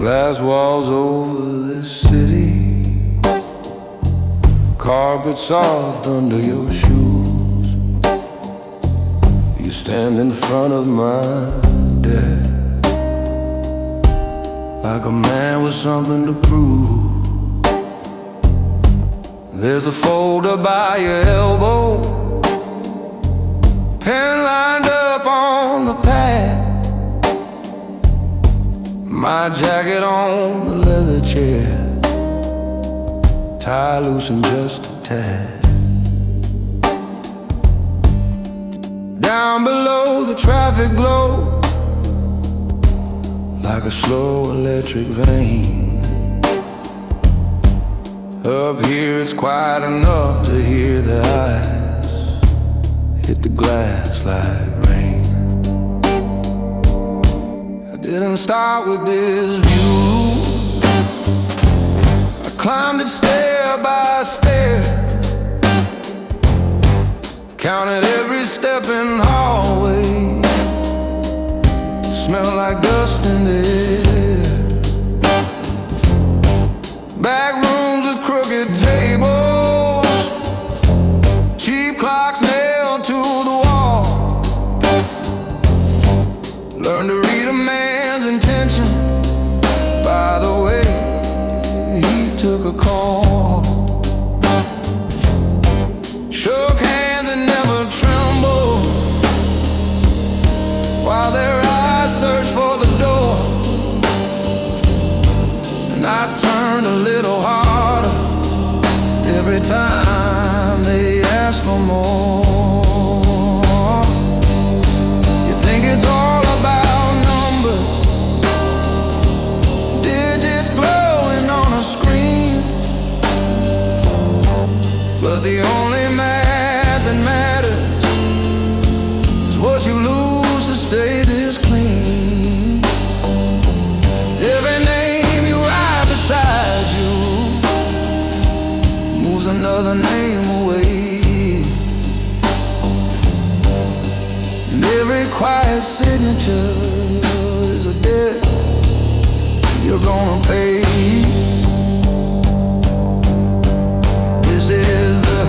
Glass walls over this city, carpet soft under your shoes. You stand in front of my desk like a man with something to prove. There's a folder by your elbow, pen lined up on the pad, my jacket on the leather chair, tie loosened just a tad. Down below the traffic glow like a slow electric vein. Up here it's quiet enough to hear the eyes hit the glass like rain. I didn't start with this view, I climbed it stair by stair, counted every step in the hallway, smelled like dust in the air. Back rooms with crooked tables, cheap clocks nailed to the wall. Learned to read a man's intention by the way he took a call. Shook hands and never trembled while their eyes searched for the door. And I turned a little harder every time they asked for more. You think it's all about numbers, digits glowing on a screen, but the only math that matters is what you lose to stay this clean. Every name you write beside you moves another name away, and every quiet signature is a debt you're gonna pay. This is the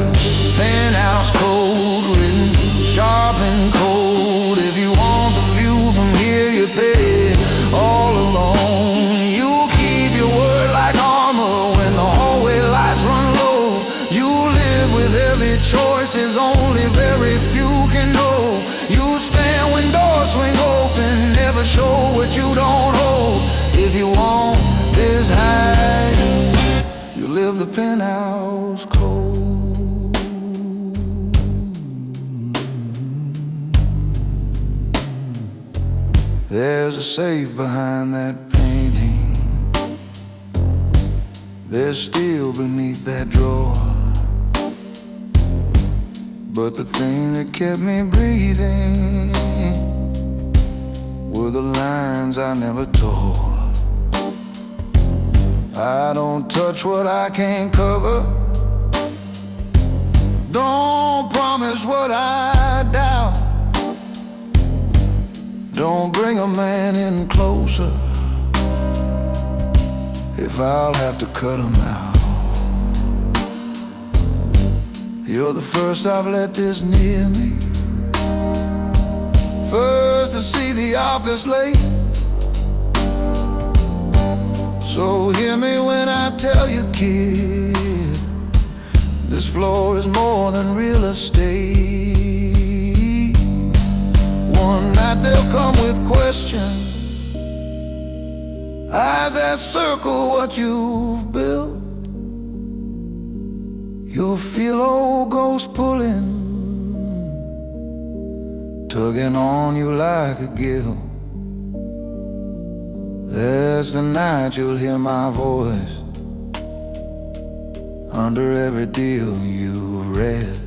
penthouse code, written sharp and cold. If you want the view from here, you pay all alone. You keep your word like armor when the hallway lights run low. You live with heavy choices only very few can know. You stand when doors swing open, never show what you don't hold. If you want this high, you live the penthouse code. There's a safe behind that painting, there's steel beneath that drawer, but the thing that kept me breathing were the lines I never tore. I don't touch what I can't cover, don't promise what I doubt, don't bring a man in closer if I'll have to cut him out. You're the first I've let this near me, first to see the office late. So hear me when I tell you, kid, this floor is more than real estate. One night they'll come with questions, eyes that circle what you've built. You'll feel old ghosts pulling, tugging on you like a guilt. There's the night you'll hear my voice under every deal you read.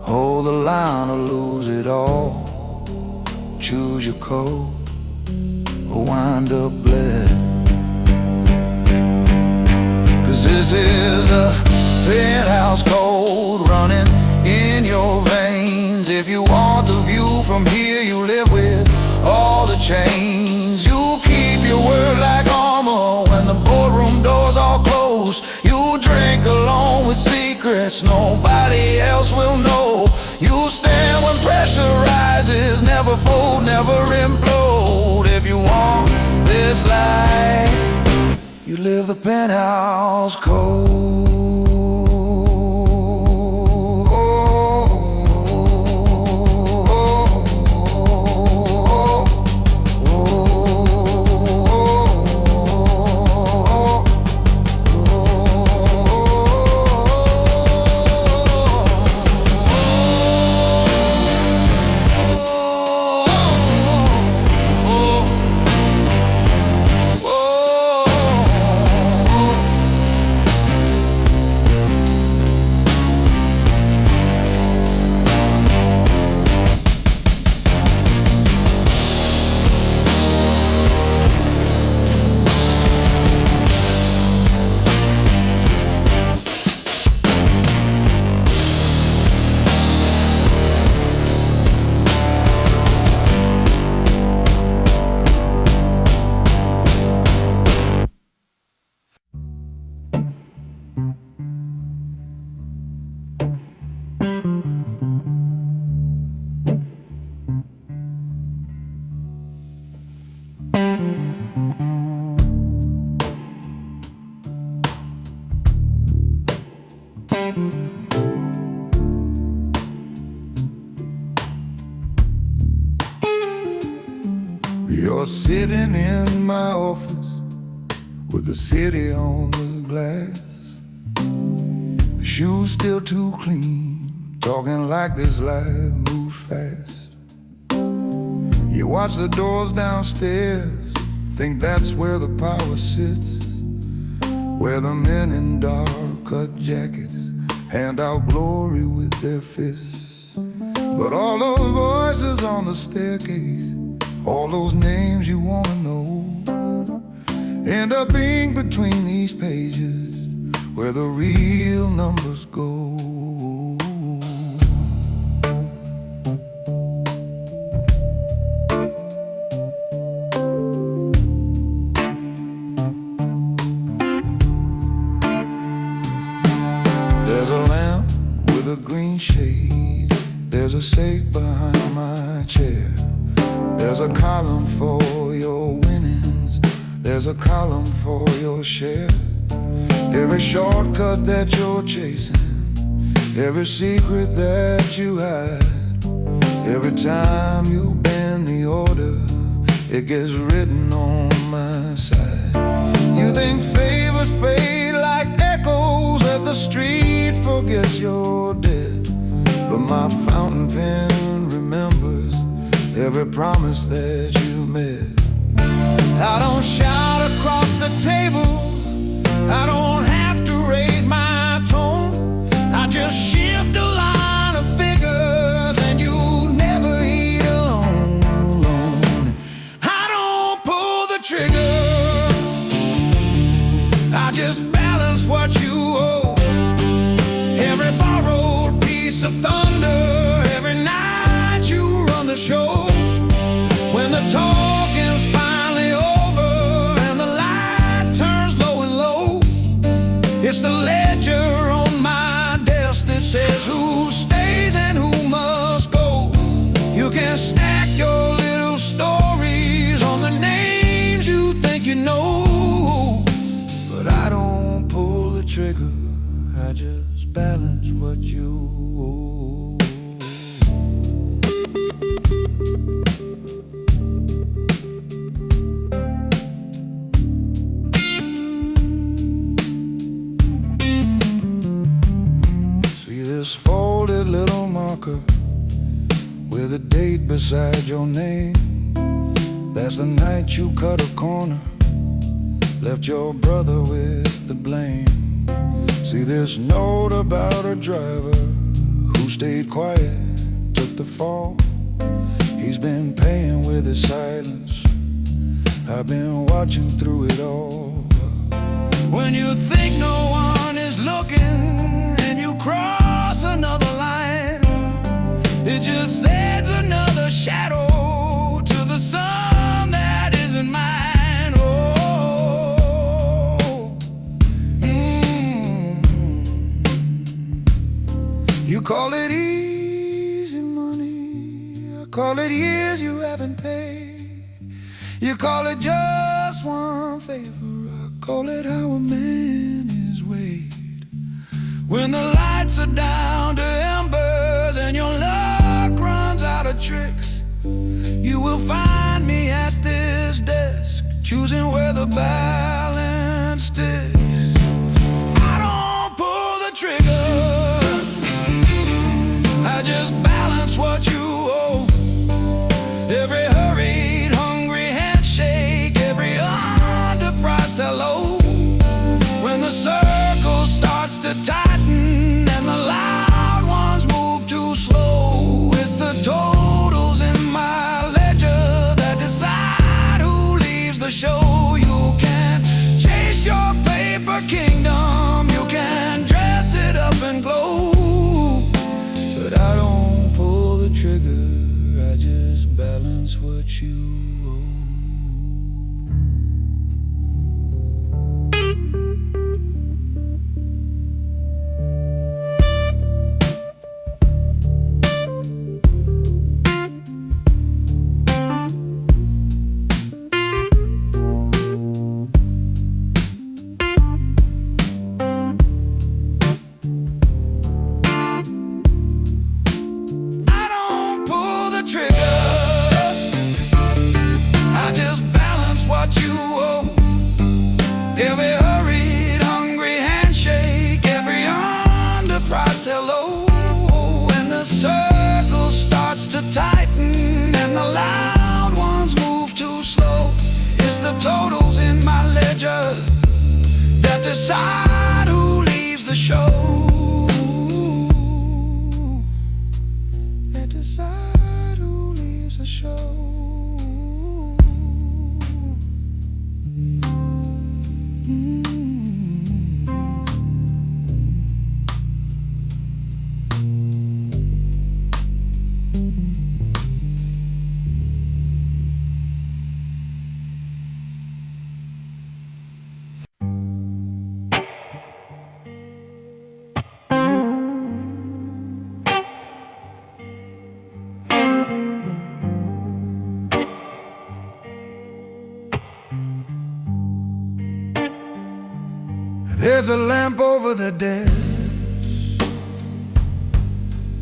Hold the line or lose it all, choose your code or wind up bled. 'Cause this is the penthouse code running in your veins. If you want the view from here, you live with all the chains. You keep promise nobody else will know. You'll stand when pressure rises, never fold, never implode. If you want this life, you live the penthouse code. You're sitting in my office with the city on the glass. Shoes still too clean, talking like this life moves fast. You watch the doors downstairs, think that's where the power sits, where the men in dark cut jackets hand out glory with their fists. But all those voices on the staircase, all those names you wanna know, end up being between these pages where the real numbers go. There's a lamp with a green shade, there's a safe behind my chair. There's a column for your winnings, there's a column for your share. Every shortcut that you're chasing, every secret that you hide, every time you bend the order, it gets written on my side. You think favors fade like echoes that the street forgets you're dead, but my fountain pen remembers every promise that you made. I don't shout across the table, I don't have to raise my tone, I just shift a line of figures and you never eat alone. I don't pull the trigger, I just balance what you owe. Every borrowed piece of thunder, every night you run the show. When the talking's finally over and the light turns low and low, it's the ledger on my desk that says who stays and who must go. You can stack your little stories on the names you think you know, but I don't pull the trigger, I just balance what you owe. This folded little marker with a date beside your name, that's the night you cut a corner, left your brother with the blame. See this note about a driver who stayed quiet, took the fall. He's been paying with his silence, I've been watching through it all. When you think no one is looking and you cross another line, it just adds another shadow to the sun that isn't mine. Oh, call it easy money, I call it years you haven't paid. You call it just one favor, I call it how a man is weighed. When the lights are down to embers and your luck runs out of tricks, you will find me at this desk, choosing where the balance sticks. I don't pull the trigger, I just balance what you owe. Every hurried, hungry handshake, every underpriced hello. When the circle starts to tighten and the loud ones move too slow, it's the totals in my ledger that decide who leaves the show. You can chase your paper kingdom, you can dress it up and glow, but I don't pull the trigger, I just balance what you owe. Every hurried, hungry handshake, every underpriced hello. When the circle starts to tighten and the loud ones move too slow, it's the totals in my ledger that decide who leaves the show. That decide who leaves the show. There's a lamp over the desk,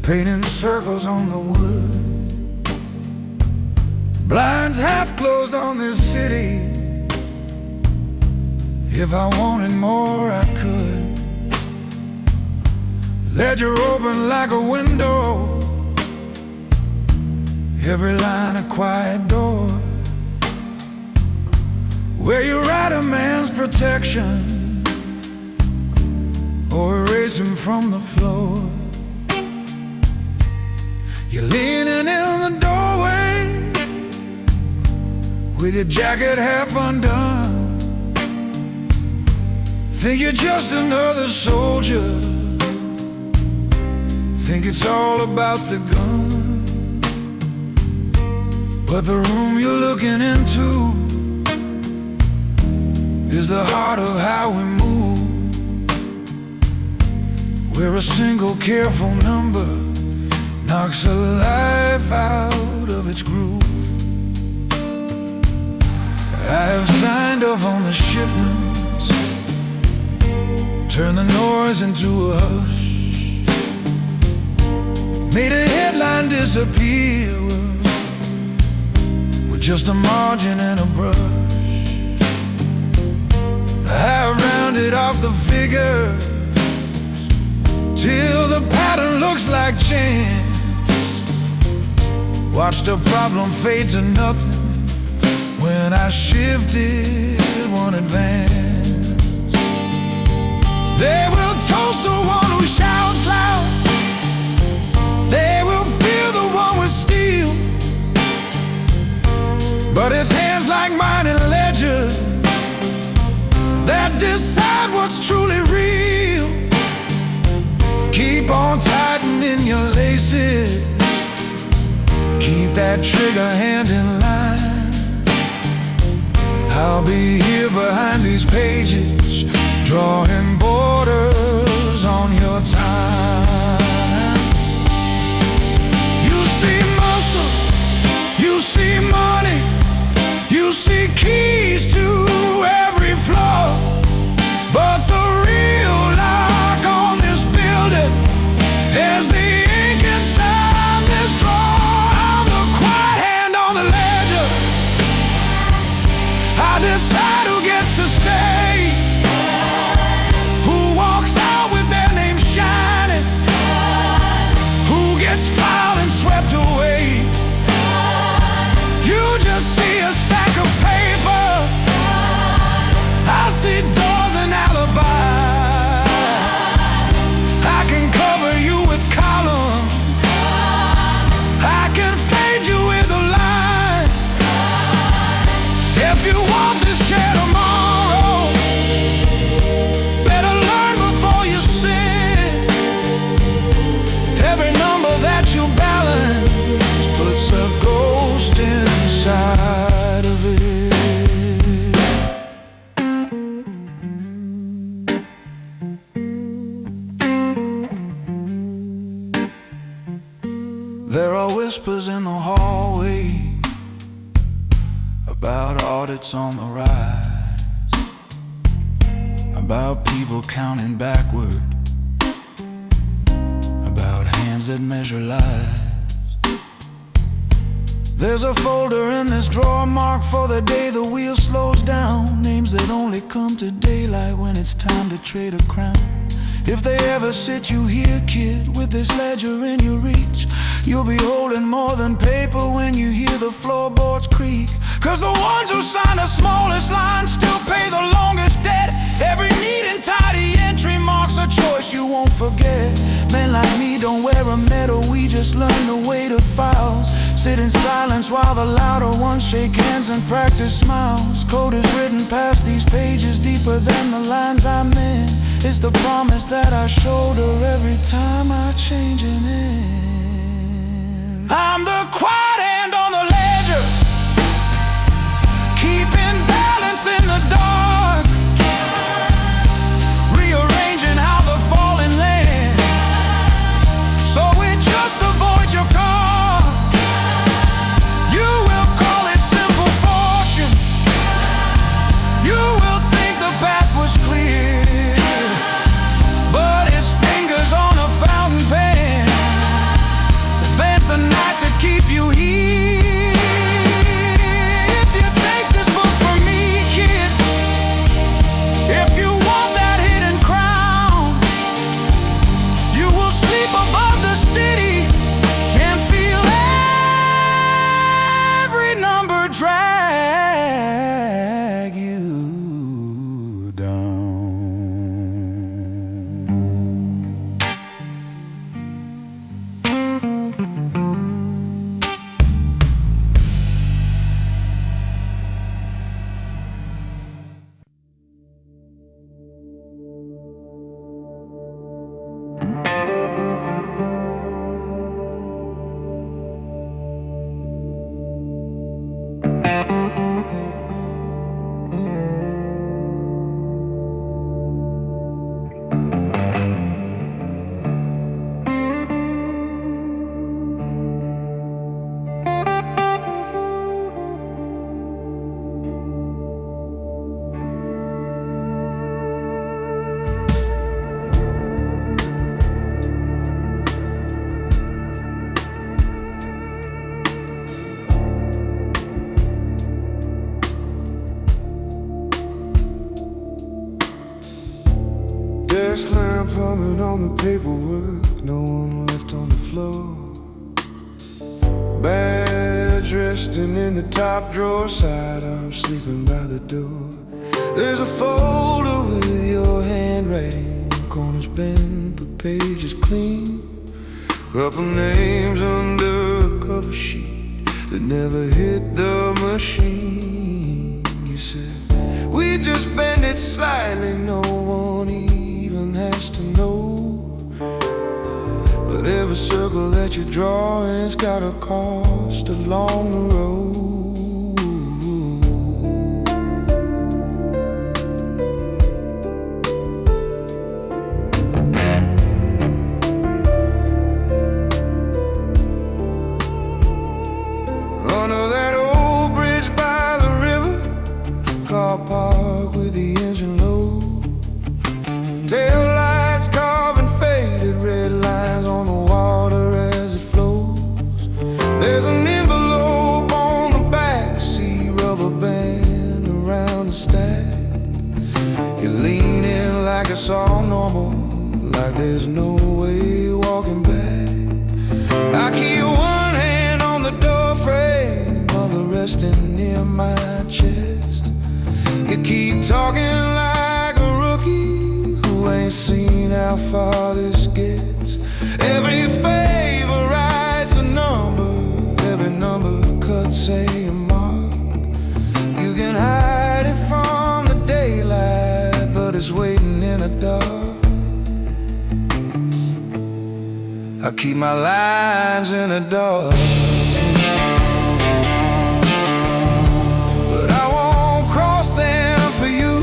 painting circles on the wood. Blinds half closed on this city. If I wanted more, I could. Ledger open like a window, every line a quiet door, where you write a man's protection or erase him from the floor. You're leaning in the doorway with your jacket half undone. Think you're just another soldier, think it's all about the gun. But the room you're looking into is the heart of how we move, where a single careful number knocks a life out of its groove. I have signed off on the shipments, turned the noise into a hush, made a headline disappear with just a margin and a brush. I have rounded off the figures till the pattern looks like chance. Watched a problem fade to nothing when I shifted one advance. They will toast the one who shouts loud, they will fear the one with steel, but it's hands like mine in ledger that decide what's truly real. Keep on tightening your laces, keep that trigger hand in line. I'll be here behind these pages, drawing borders on your time. decide who gets to stay, who walks out with their name shining, who gets filed and swept away. You just see a stack of paper, I see doors and alibis. I can cover you with columns, I can fade you with a line. If you want this chair tomorrow, better learn before you sit. Every number that you balance puts a ghost inside of it. There are whispers in the hallway about audits on the rise, about people counting backward, about hands that measure lives. There's a folder in this drawer marked for the day the wheel slows down, names that only come to daylight when it's time to trade a crown. If they ever sit you here, kid, with this ledger in your reach, you'll be holding more than paper when you hear the floorboards creak. Cause the ones who sign the smallest lines still pay the longest debt. Every neat and tidy entry marks a choice you won't forget. Men like me don't wear a medal, we just learn the weight of files. Sit in silence while the louder ones shake hands and practice smiles. Code is written past these pages, deeper than the lines I'm in. It's the promise that I shoulder every time I change an end. I'm the quiet hand on the ledger, keeping balance in the dark, rearranging how the falling land, so it just avoids your car. You will call it simple fortune, you will think the path was clear, but it's fingers on a fountain pen that bent the night to keep you here. If you take this book from me, kid, if you want that hidden crown, you will sleep above the city and feel every number drag you down. Desk lamp humming on the paperwork, no one left on the floor. Badge resting in the top drawer, sidearm sleeping by the door. There's a folder with your handwriting, corners bent but pages clean. Couple names under a cover sheet that never hit the machine. You said, we just bend it slightly, no one even has to know. But every circle that you draw has got a cost along the road. Under that old bridge by the river, car park with the engine low, tail lights carving faded red lines on the water as it flows. There's an envelope on the there's no way walking back. I keep one hand on the door frame, other resting near my chest. You keep talking like a rookie who ain't seen how far this gets. Every favor writes a number, every number cuts a mark. You can hide it from the daylight, but it's waiting in the dark. I keep my lines in the dark, but I won't cross them for you.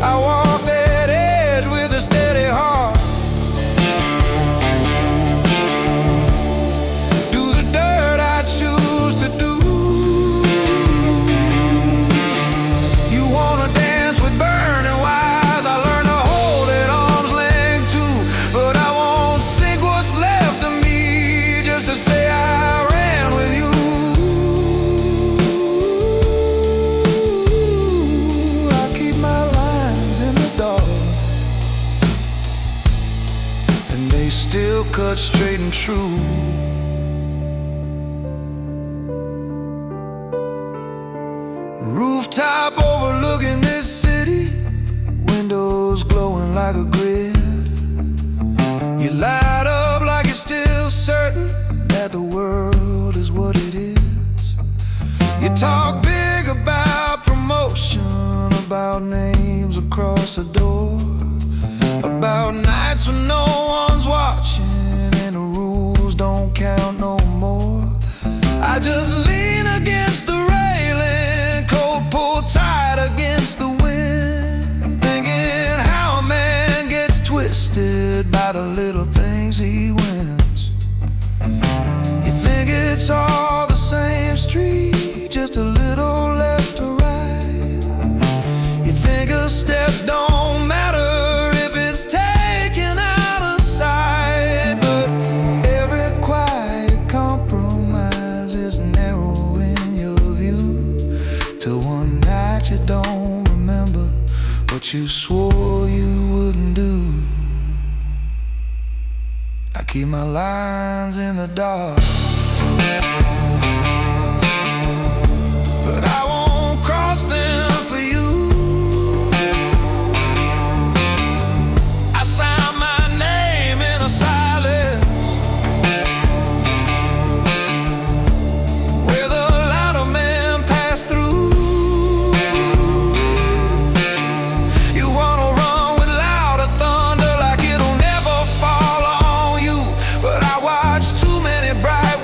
I walk that edge with a steady heart, do the dirt I choose to do. You wanna dance with burning wires, I learned to hold it arm's length too. But I won't sink what's left of me just to say I ran with you. I keep my lines in the dark, and they still cut straight and true. Rooftop overlooking this city, windows glowing like a grid. You light up like you're still certain that the world is what it is. You talk big about promotion, about names across the door, about nights when no one's watching and the rules don't count no more. I just lean against the railing, coat pulled tight against the wind, thinking how a man gets twisted by the little things he wins. You think it's all the same street, just a little left to right. You think a step don't matter if it's taken out of sight, but every quiet compromise is narrow in your view, till one night you don't remember what you swore you wouldn't do. I keep my lines in the dark, but I won't cross them for you. I sign my name in the silence, where the louder men pass through. You wanna run with louder thunder like it'll never fall on you, but I watch too many bright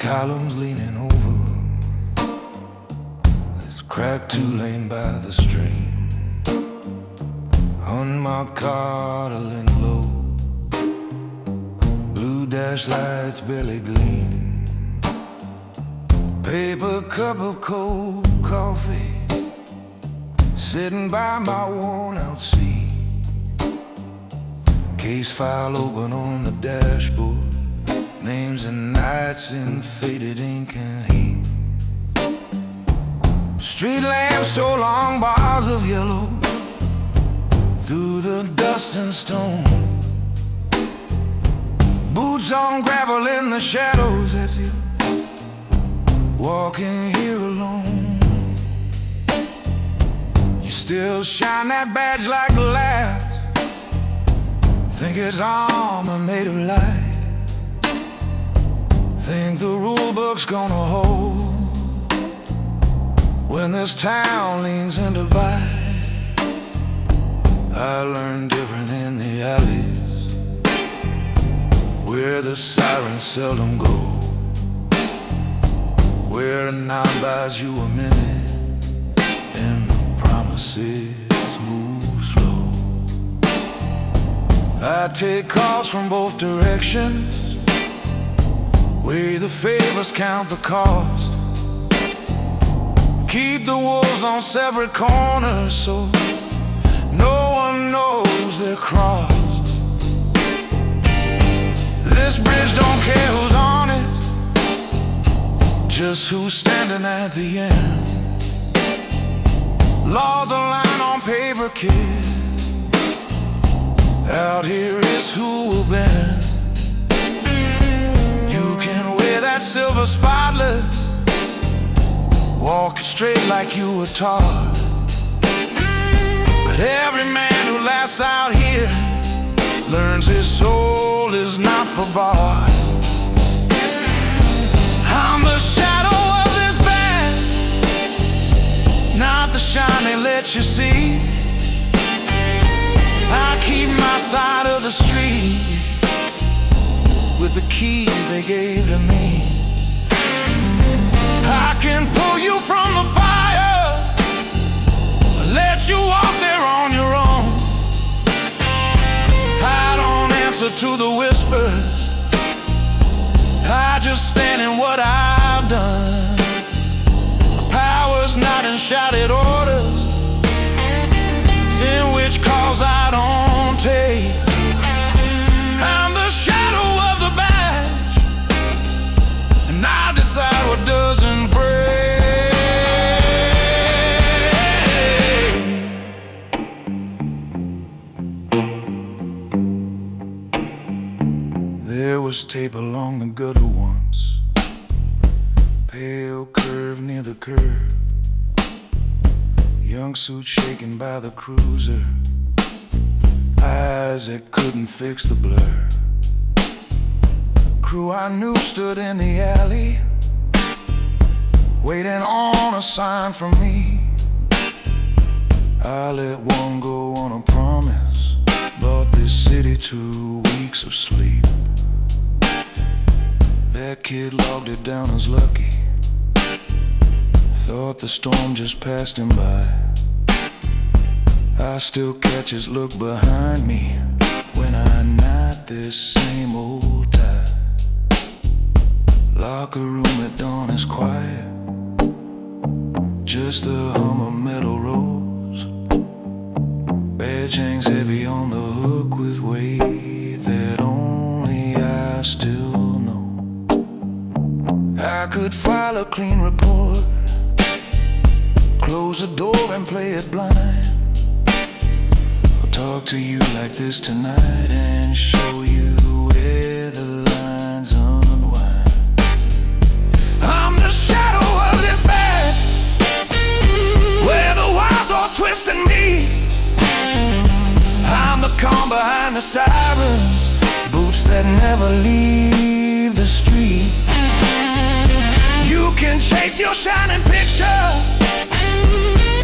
columns leaning over this cracked two-lane by the stream. Unmarked car to lean low, blue dash lights barely gleam. Paper cup of cold coffee sitting by my worn-out seat. Case file open on the dashboard, names and nights in faded ink and heat. Street lamps stole long bars of yellow through the dust and stone. Boots on gravel in the shadows as you walking here alone. You still shine that badge like glass, think it's armor made of light. Think the rule book's gonna hold when this town leans into bite. I learned different in the alleys where the sirens seldom go, where a nine buys you a minute and the promises move slow. I take calls from both directions, weigh the favors, count the cost, keep the wolves on separate corners so no one knows they're crossed. This bridge don't care who's on it, just who's standing at the end. Laws align on paper, kid. Out here is who will bend. You can wear that silver spotless, walk it straight like you were taught. But every man who lasts out here learns his soul is not for bought. I'm the shadow of this band, not the shine they let you see. I keep my side of the street with the keys they gave to me. I can pull you from the fire, let you walk there on your own. I don't answer to the whispers, I just stand in what I've done. Power's not in shouted orders, it's in which calls I don't take. I'm the shadow of the badge, and I decide what doesn't break. There was tape along the gutter once, pale curve near the curb, young suit shaken by the cruiser, eyes that couldn't fix the blur. Crew I knew stood in the alley, waiting on a sign from me. I let one go on a promise, bought this city 2 weeks of sleep. That kid logged it down as lucky, thought the storm just passed him by. I still catch his look behind me when I knot this same old tie. Locker room at dawn is quiet, just the hum of metal rolls. Badge hangs heavy on the hook with weight that only I still know. I could file a clean report, close the door and play it blind. I'll talk to you like this tonight and show you where the lines unwind. I'm the shadow of this bed, where the wires are twisting me. I'm the calm behind the sirens, boots that never leave the street. You can chase your shining picture,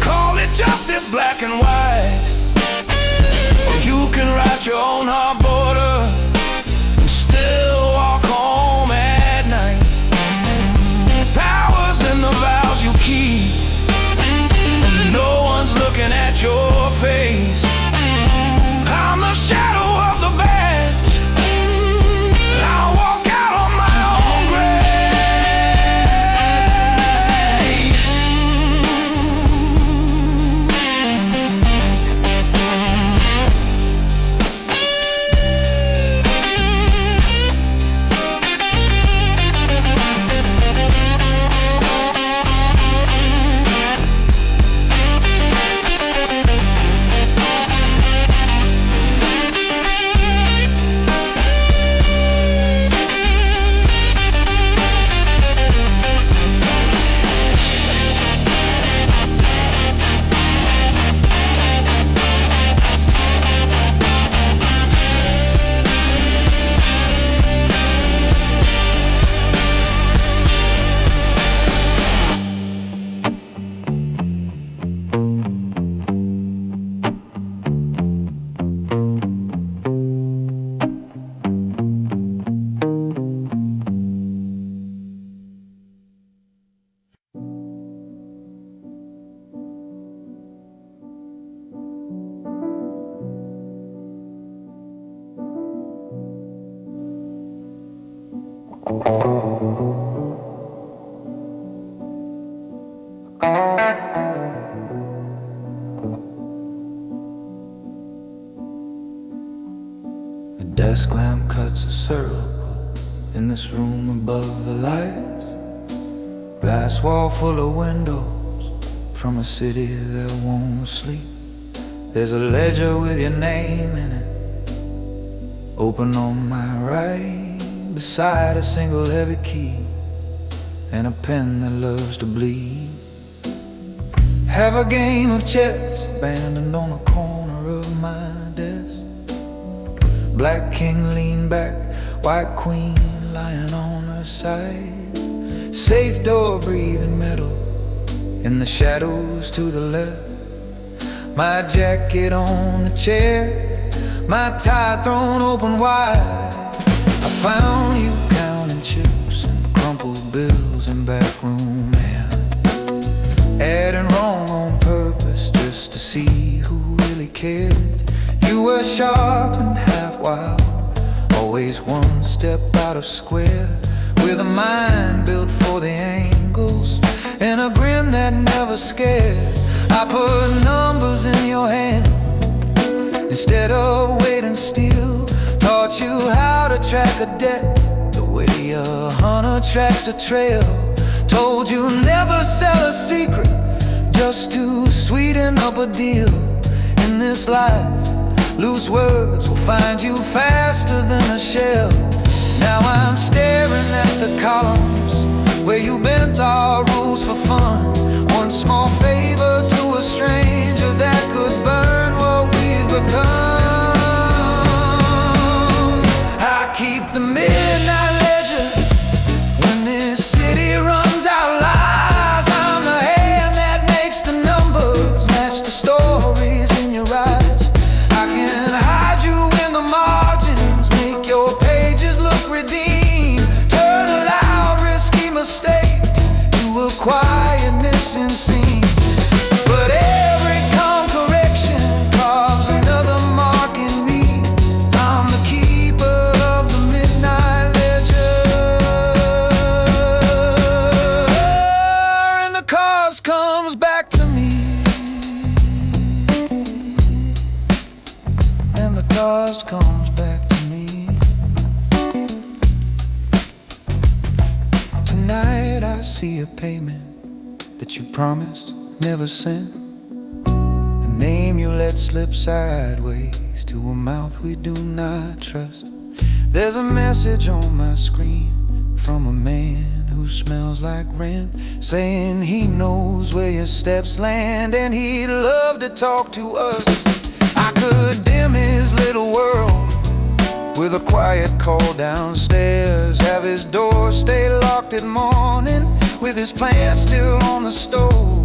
call it justice, black and white. Or you can write your own hard border and still walk home at night. A desk lamp cuts a circle in this room above the lights. Glass wall full of windows from a city that won't sleep. There's a ledger with your name in it, open on my right, beside a single heavy key and a pen that loves to bleed. Have a game of chess abandoned on a corner of my desk. Black king lean back, white queen lying on her side. Safe door breathing metal in the shadows to the left. My jacket on the chair, my tie thrown open wide. I found you counting chips and crumpled bills in back room air, adding wrong on purpose just to see who really cared. You were sharp and half wild, always one step out of square, with a mind built for the angles and a grin that never scared. I put numbers in your hand instead of waiting still. Taught you how to track a debt the way a hunter tracks a trail. Told you never sell a secret just to sweeten up a deal. In this life, loose words will find you faster than a shell. Now I'm staring at the columns where you bent our rules for fun. One small favor to a stranger that could burn what we've become. I keep the midnight ledger when this city runs out lies. I'm the hand that makes the numbers match the stories in your eyes. I can hide you in the margins, make your pages look redeemed. Turn a loud, risky mistake to a quiet missing scene. But every calm correction carves another mark in me. I'm the keeper of the midnight ledger, and the cause comes back to me, and the cause comes back to me. Tonight I see a payment that you promised, never sent. A name you let slip sideways to a mouth we do not trust. There's a message on my screen from a man who smells like rent, saying he knows where your steps land and he'd love to talk to us. I could dim his little world with a quiet call downstairs, have his door stay locked at morning with his plants still on the stove.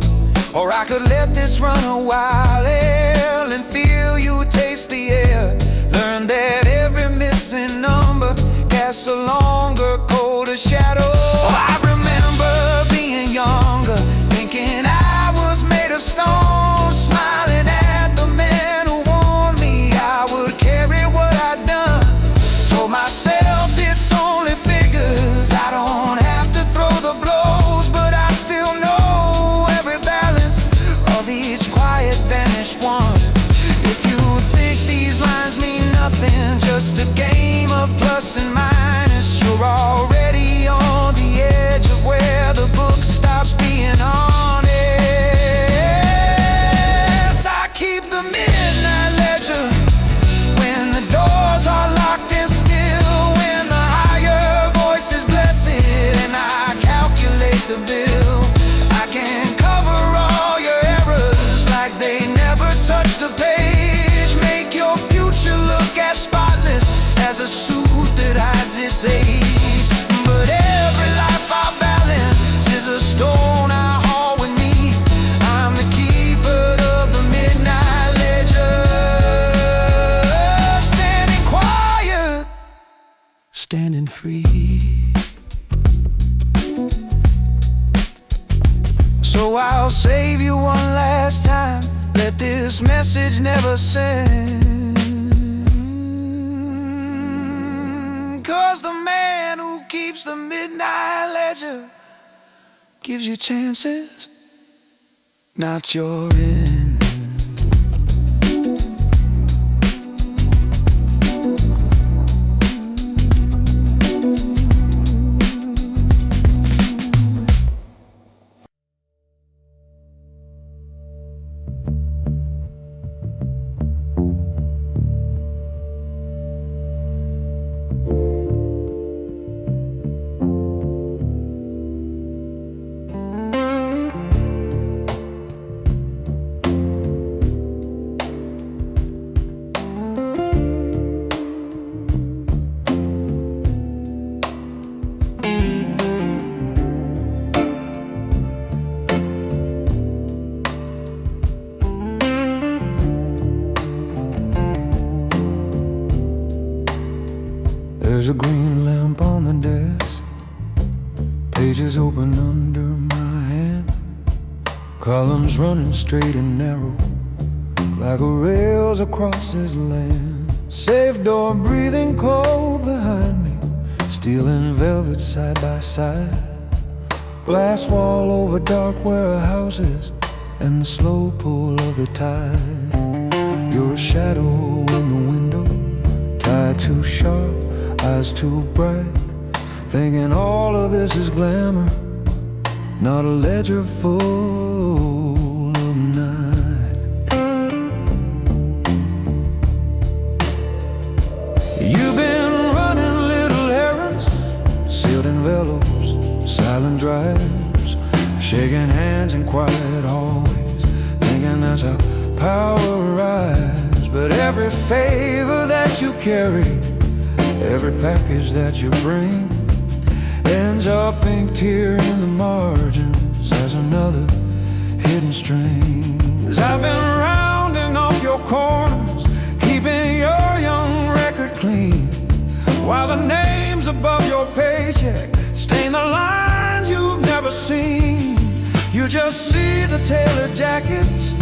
Or I could let this run a while and feel you taste the air. Learn that every missing number casts a longer, colder shadow. Oh, I remember being younger, thinking I was made of stone, smiling at the man who warned me I would carry what I'd done. Told myself it's only figures, I don't have to throw the blows, but I still know every balance of each quiet vanished one. If you think these lines mean nothing, just a game of plus and minus, you're already on the edge of where the book stops being honest. I keep the midnight ledger when the doors are locked and still, when the higher voice is blessed and I calculate the bill. I can cover all your errors like they never touch the page, make your future look as spotless as a suit that hides its age. But every life I balance is a stone I haul with me. I'm the keeper of the midnight ledger, standing quiet, standing free. So I'll save you one last time, let this message never send. 'Cause the man who keeps the midnight ledger, gives you chances, not your end. There's a green lamp on the desk, pages open under my hand, columns running straight and narrow like rails across this land. Safe door breathing cold behind me, steel and velvet side by side, glass wall over dark warehouses and the slow pull of the tide. You're a shadow in the window, tied too sharp, eyes too bright, thinking all of this is glamour, not a ledger full of night. You've been running little errands, sealed envelopes, silent drives, shaking hands in quiet hallways, thinking that's how power arrives. But every favor that you carry, every package that you bring, ends up inked here in the margins as another hidden string. 'Cause I've been rounding off your corners, keeping your young record clean, while the names above your paycheck stain the lines you've never seen. You just see the tailored jackets,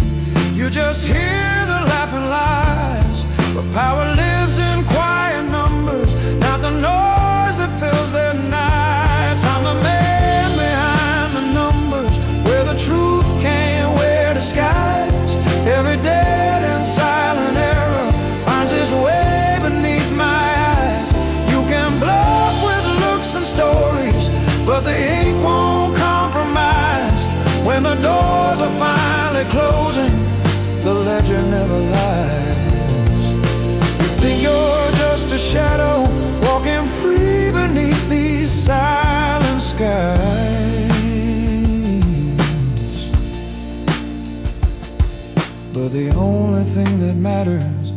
you just hear the laughing lies, but power lives in quiet numbers, not the noise that fills their nights. I'm the man behind the numbers, where the truth can't wear disguise. Every dead and silent error finds its way beneath my eyes. You can bluff with looks and stories, but the ink won't compromise. When the doors are finally closing, the ledger never lies. You think you're just a shadow, walking free beneath these silent skies, but the only thing that matters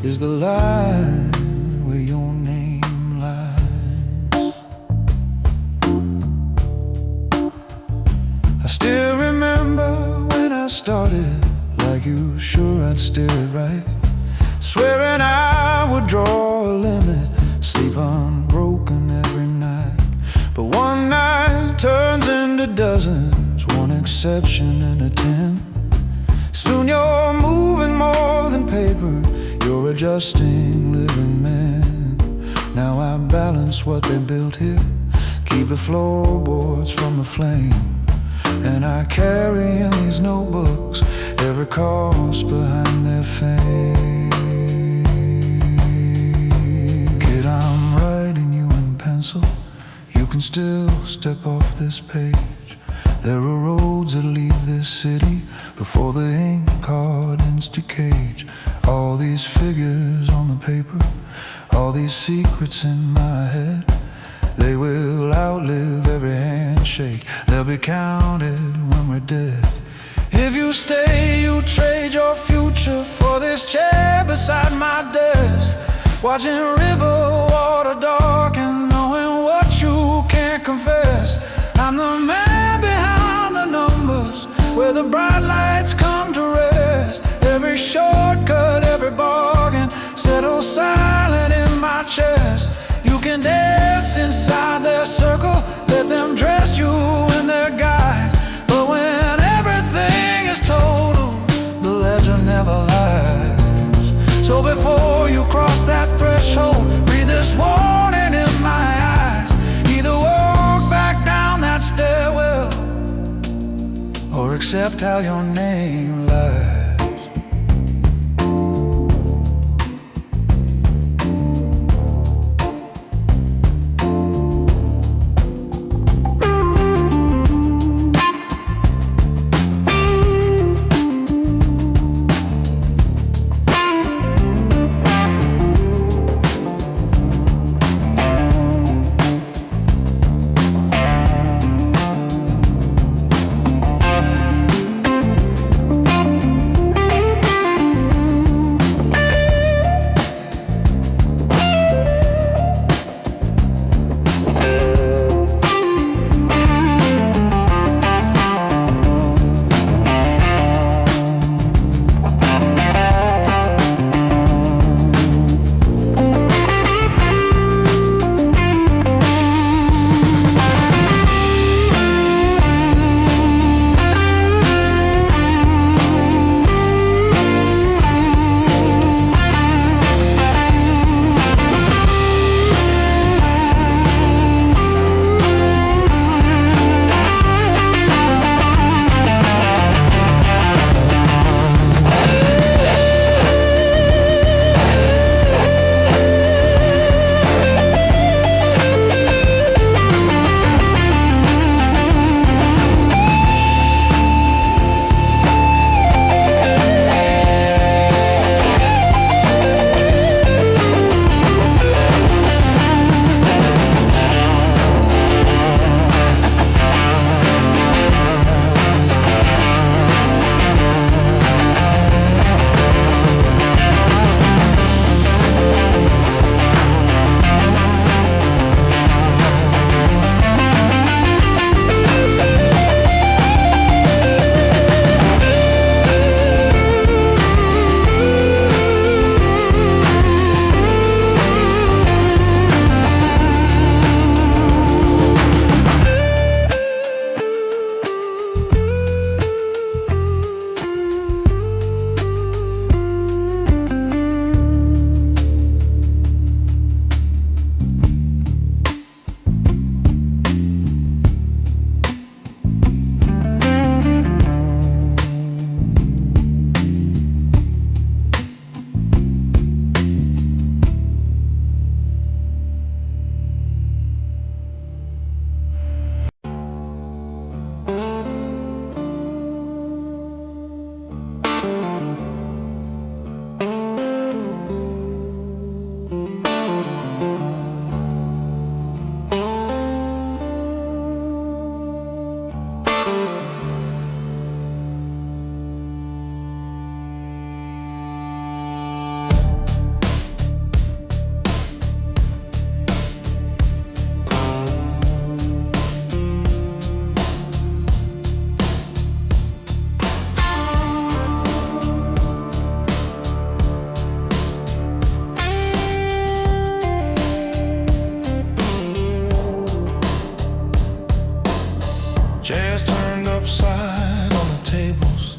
is the line where your name lies. I still remember when I started, like you, sure I'd steer it right, swearing I would draw a limit, sleep unbroken every night. But one night turns into dozens, one exception in a 10. Soon you're moving more than paper, you're adjusting living men. Now I balance what they built here, keep the floorboards from the flame, and I carry in these notebooks every cost behind their fame. Kid, I'm writing you in pencil, you can still step off this page. There are roads that leave this city before the ink hardens to cage. All these figures on the paper, all these secrets in my head, they will outlive every handshake, they'll be counted when we're dead. If you stay, you trade your future for this chair beside my desk, watching river water dark and knowing what you can't confess. I'm the man behind the numbers, where the bright lights come to rest. Every shortcut, every bargain settles silent in my chest. You can dance inside their circle, let them dress you in their guise, but when everything is total, the ledger never lies. So before you cross that threshold, read this warning in my eyes. accept how your name lies. Chairs turned upside on the tables.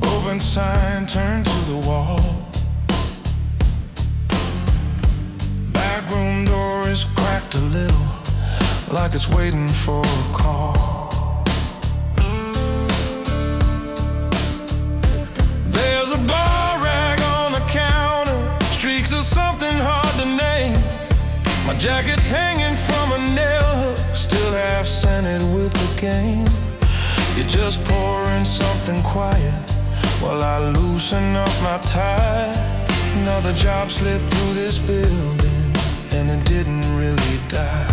Open sign turned to the wall. Back room door is cracked a little, like it's waiting for a call. There's a bar rag on the counter, streaks of something hard to name. My jacket's hanging from a nail hook, still half scented with the game. You're just pouring something quiet while I loosen up my tie. Another job slipped through this building, and it didn't really die.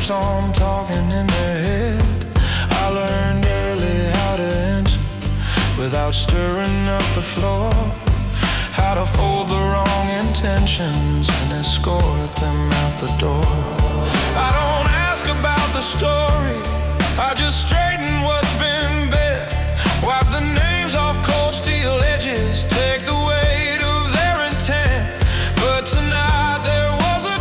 On talking in their head. I learned early how to enter without stirring up the floor, how to fold the wrong intentions and escort them out the door. I don't ask about the story, I just straighten what's been bent, wipe the names off cold steel edges, take the weight of their intent. But tonight there was a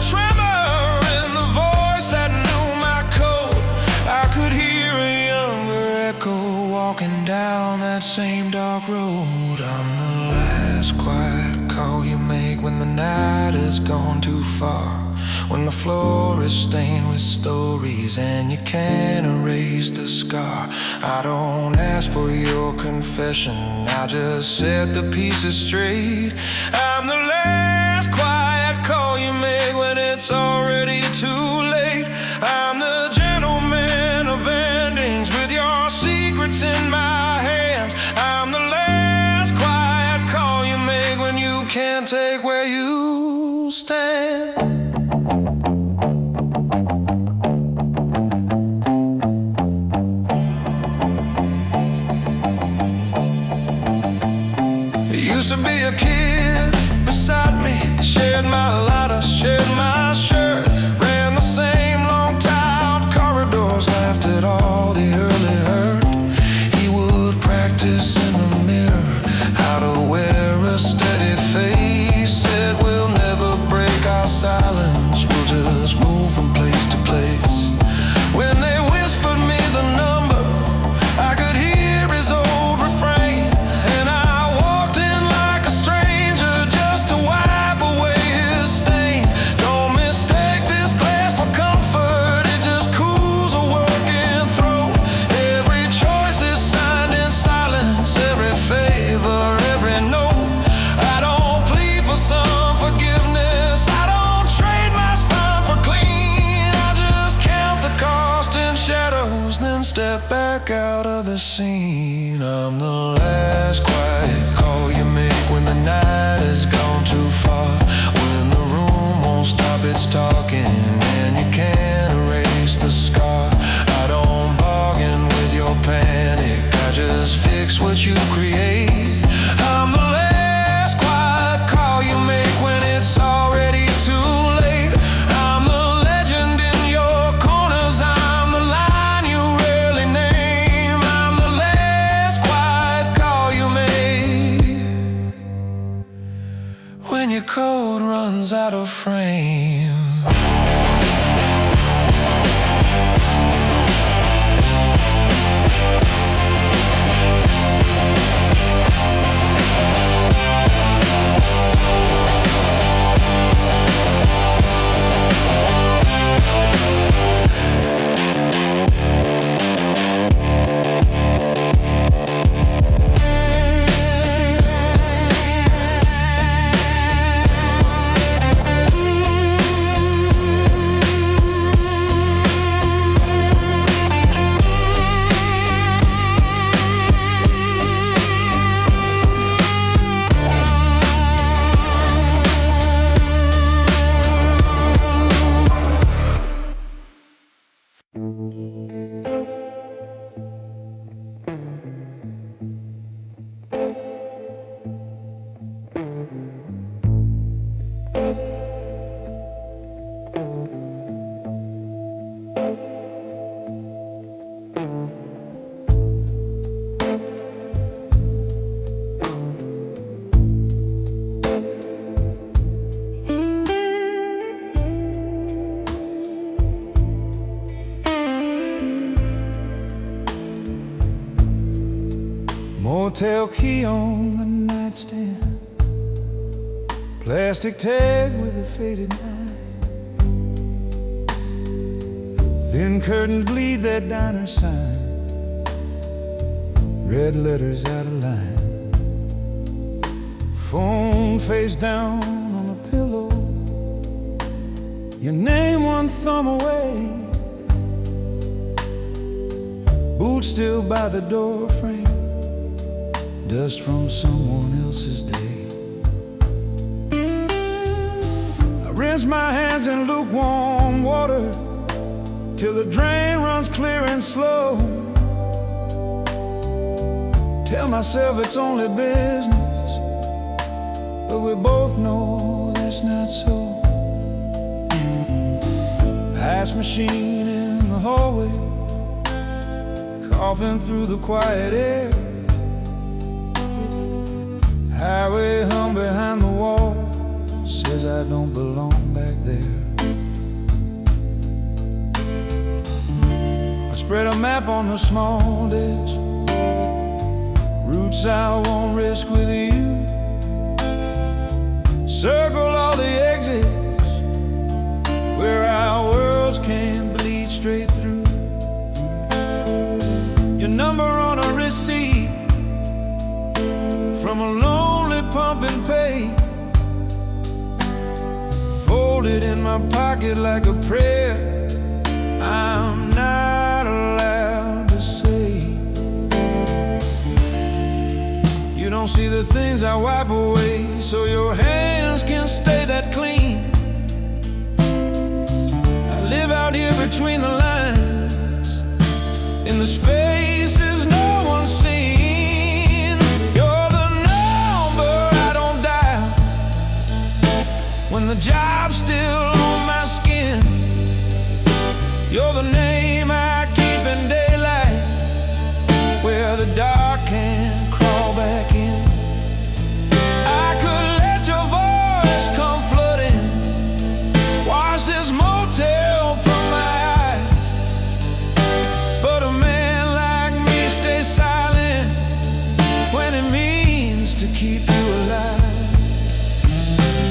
walking down that same dark road. I'm the last quiet call you make when the night has gone too far, when the floor is stained with stories and you can't erase the scar. I don't ask for your confession, I just set the pieces straight. I'm the last quiet call you make when it's already too late. I'm the gentleman of endings with your secrets in my hands. I'm the last quiet call you make when you can't take where you stand. Used to be a kid beside me, shared my lighter, shared my shirt, ran the same long tiled corridors, laughed at all the early hurt. He would practice in the mirror how to wear a steady face, said we'll never break our silence, we'll just move from place to place. When they whispered me the number, I could hear his old refrain, and I walked in like a stranger just to wipe away his stain. Don't mistake this glass for comfort, it just cools a working throat. Every choice is signed in silence, every favor, every note. I don't plead for some forgiveness, I don't trade my spine for clean. I just count the cost in shadows, then step back out of the scene. I'm the last quiet call you make when the night has gone too far, when the room won't stop its talking and you can't erase the scar. I don't bargain with your panic, I just fix what you create. I'm the last quiet call you make when it's already too late. I'm the legend in your corners, I'm the line you rarely name. I'm the last quiet call you make when your code runs out of frame. Motel key on the nightstand, plastic tag with a faded knife, thin curtains bleed that diner sign, red letters out of line, phone face down on the pillow, your name one thumb away, boots still by the door frame, dust from someone else's day. I rinse my hands in lukewarm water till the drain runs clear and slow. Tell myself it's only business, but we both know that's not so. Ice machine in the hallway, coughing through the quiet air. Highway hum behind the wall says I don't belong back there. I spread a map on the small desk, routes I won't risk with you. Circle all the exits where our worlds can bleed straight through. Your number on a receipt from a lonely pump and pay, folded in my pocket like a prayer I'm not allowed to say. You don't see the things I wipe away, so your hands can stay that clean. I live out here between the lines, in the spaces no one's seen. You're the number I don't dial when the job's still on my skin. You're the name I keep in daylight, where the dark can't crawl back in. I could let your voice come flooding, wash this motel from my eyes, but a man like me stays silent when it means to keep you alive.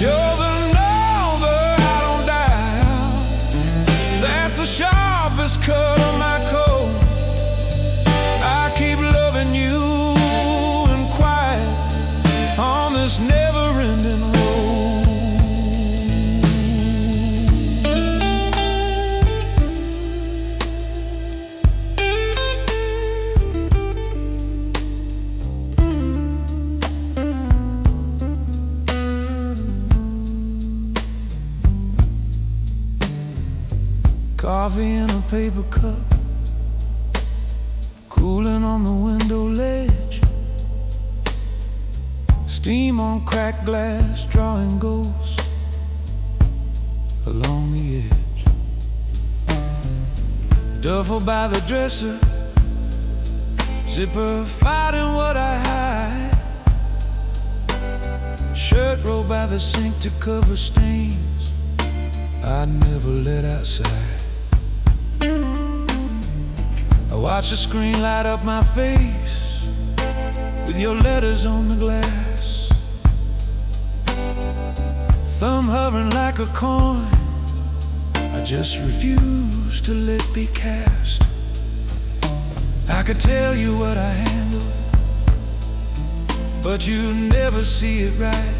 You're the number I don't dial, that's the sharpest cut of my coat. I keep loving you in quiet on this never-ending road. Coffee in a paper cup, cooling on the window ledge. Steam on cracked glass, drawing ghosts along the edge. Duffel by the dresser, zipper fighting what I hide. Shirt rolled by the sink to cover stains I'd never let outside. I watch the screen light up my face with your letters on the glass. Thumb hovering like a coin, I just refuse to let be cast. I could tell you what I handle, but you never see it right.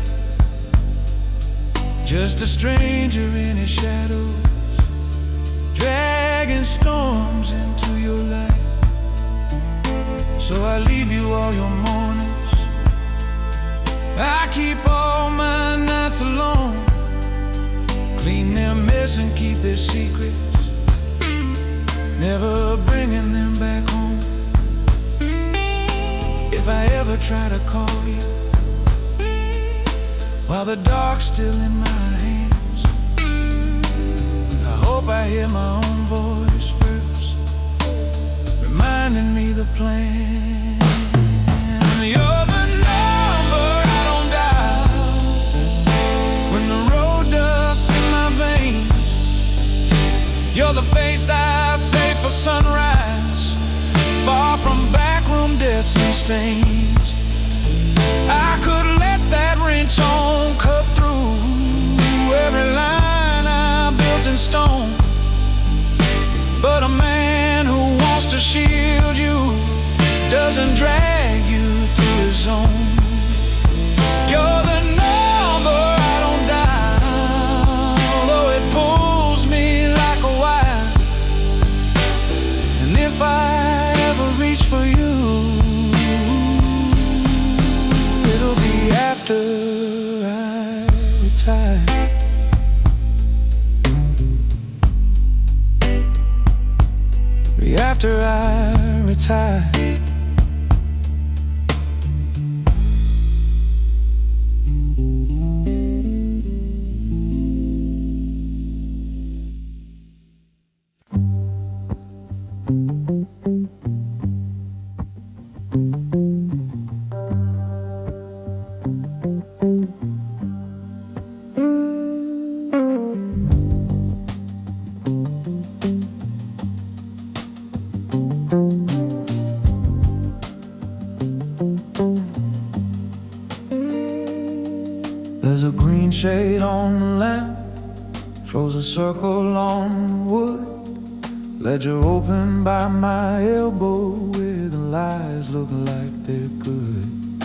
Just a stranger in his shadows, dragging storms into your life. So I leave you all your mornings, I keep all my nights alone, clean their mess and keep their secrets, never bringing them back home. If I ever try to call you while the dark's still in my hands, I hope I hear my own voice first, reminding me the plan. You're the number I don't dial when the road dust in my veins. You're the face I save for sunrise, far from backroom debts and stains. I could let that ringtone cut through every line I built in stone, but a man who wants to shield you doesn't drag you through his zone. You're the number I don't dial, though it pulls me like a wire. And if I ever reach for you, it'll be after I retire. After I retire. shade on the lamp throws a circle on wood. Ledger open by my elbow where the lies look like they're good.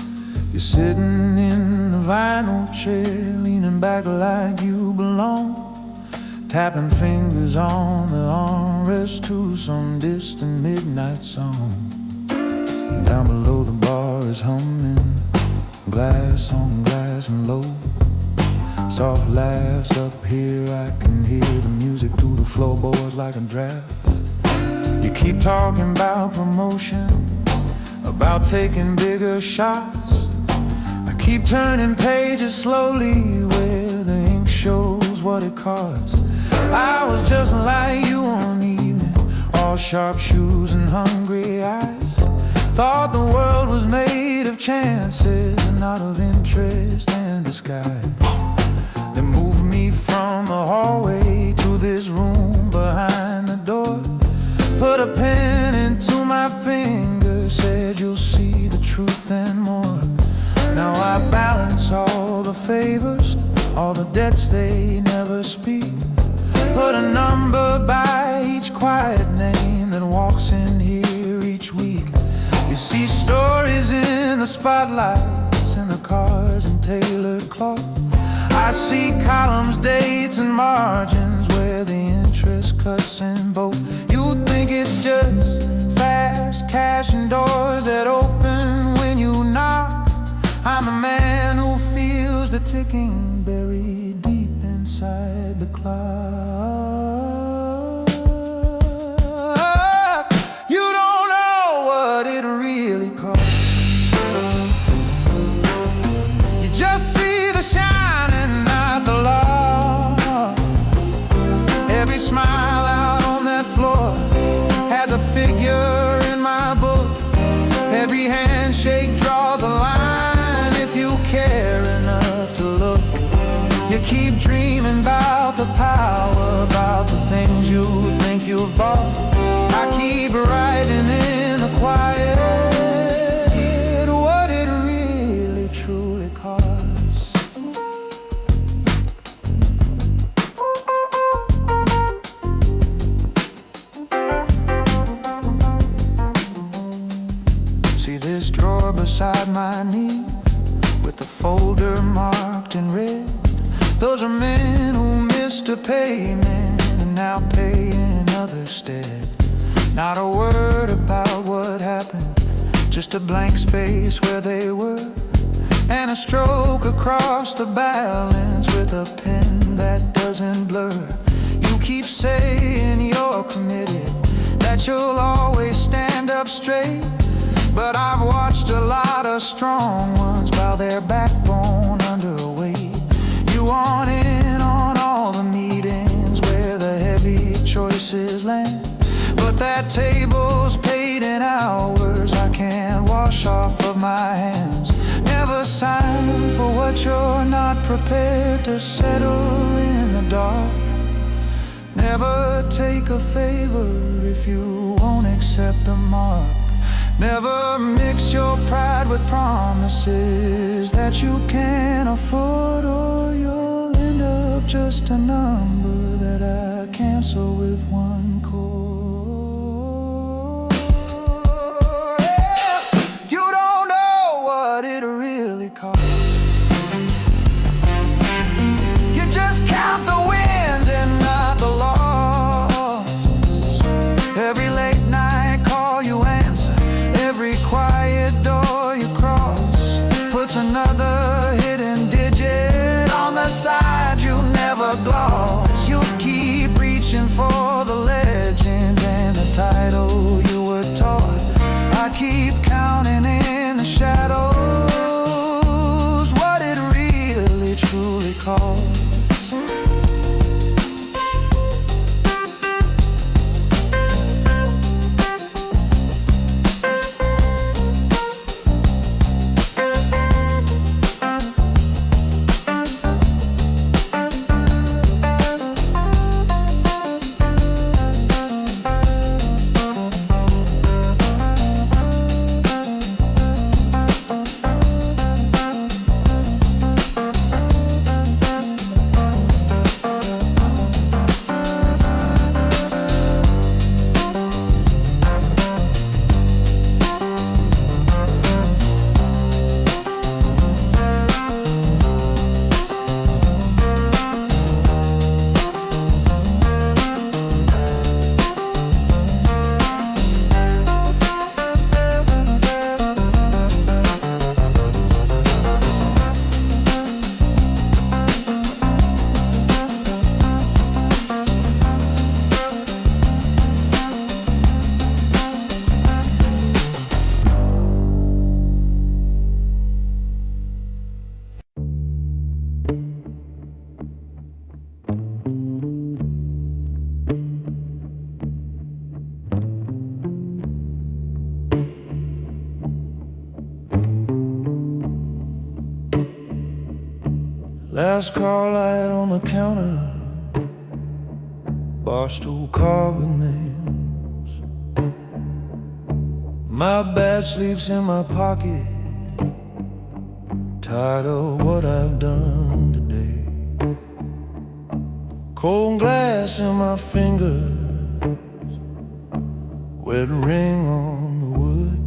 You're sitting in the vinyl chair, leaning back like you belong, tapping fingers on the armrest to some distant midnight song. Down below the bar is humming, glass on glass and low. Soft laughs up here, I can hear the music through the floorboards like a draft. You keep talking about promotion, about taking bigger shots. I keep turning pages slowly where the ink shows what it costs. I was just like you one evening, all sharp shoes and hungry eyes. Thought the world was made of chances, not of interest and disguise. They moved me from the hallway to this room behind the door. Put a pen into my finger, said you'll see the truth and more. Now I balance all the favors, all the debts they never speak. Put a number by each quiet name that walks in here each week. You see stories in the spotlights, in the cars and tailored cloth. I see columns, dates and margins where the interest cuts in both. You think it's just fast cash and doors that open when you knock. I'm the man who feels the ticking buried deep inside the clock. You don't know what it really costs. You just see the shine and not the loss. Every smile out on that floor has a figure in my book. Every handshake draws a line if you care enough to look. You keep dreaming about the power, about the things you think you've bought. I keep writing in the quiet what it really truly costs. See this drawer beside my knee with the folder marked in red. Those are men who missed a payment and now pay in others' stead. Not a word about what happened, just a blank space where they were, and a stroke across the balance with a pen that doesn't blur. You keep saying you're committed, that you'll always stand up straight, but I've watched a lot of strong ones bow their backbone under a weight. You want in on all the meetings where the heavy choices land, but that table's paid in hours I can't wash off of my hands. Never sign for what you're not prepared to settle in the dark. Never take a favor if you won't accept the mark. Never mix your pride with promises that you can't afford, or you'll end up just a number that I cancel with one chord. Yeah. You don't know what it really costs. You just count the wins and not the loss. Every late night call you answer, every quiet door you cross puts another hidden digit on the side you never gloss. You keep reaching for the legend and the title you were taught. I keep counting in the shadows Last car light on the counter, bar stool carving nails. My bed sleeps in my pocket, tired of what I've done today. Cold glass in my fingers, wet ring on the wood.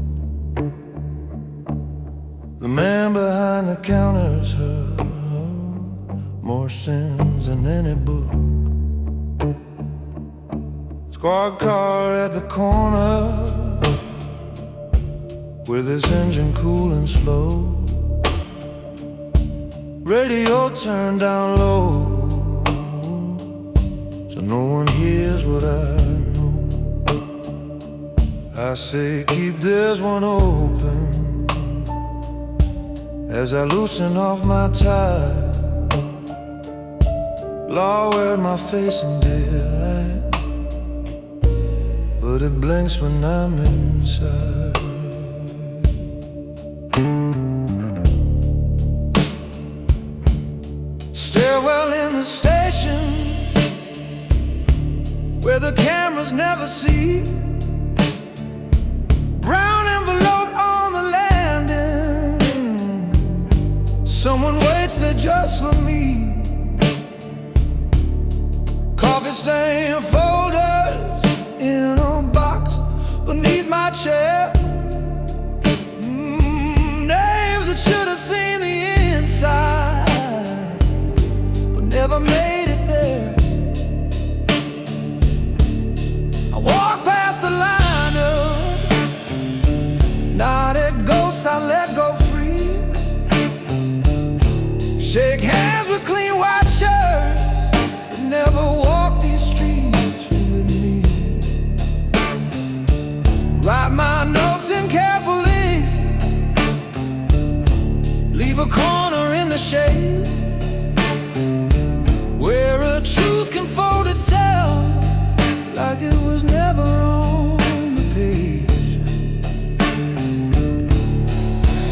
The man behind the counter's heard more sins than any book. Squad car at the corner, with its engine cool and slow. Radio turned down low, so no one hears what I know. I say keep this one open as I loosen off my tie. Lowered my face in daylight, but it blinks when I'm inside. Stairwell in the station, where the cameras never see. Brown envelope on the landing, someone waits there just for me. Coffee stain folders in a box beneath my chair. Names that should have seen the inside, but never made it there. I walk past the lineup, knotted ghosts I let go free. Shake hands with clean white shirts that never walk these streets with me. Write my notes in carefully, leave a corner in the shade, where a truth can fold itself like it was never on the page.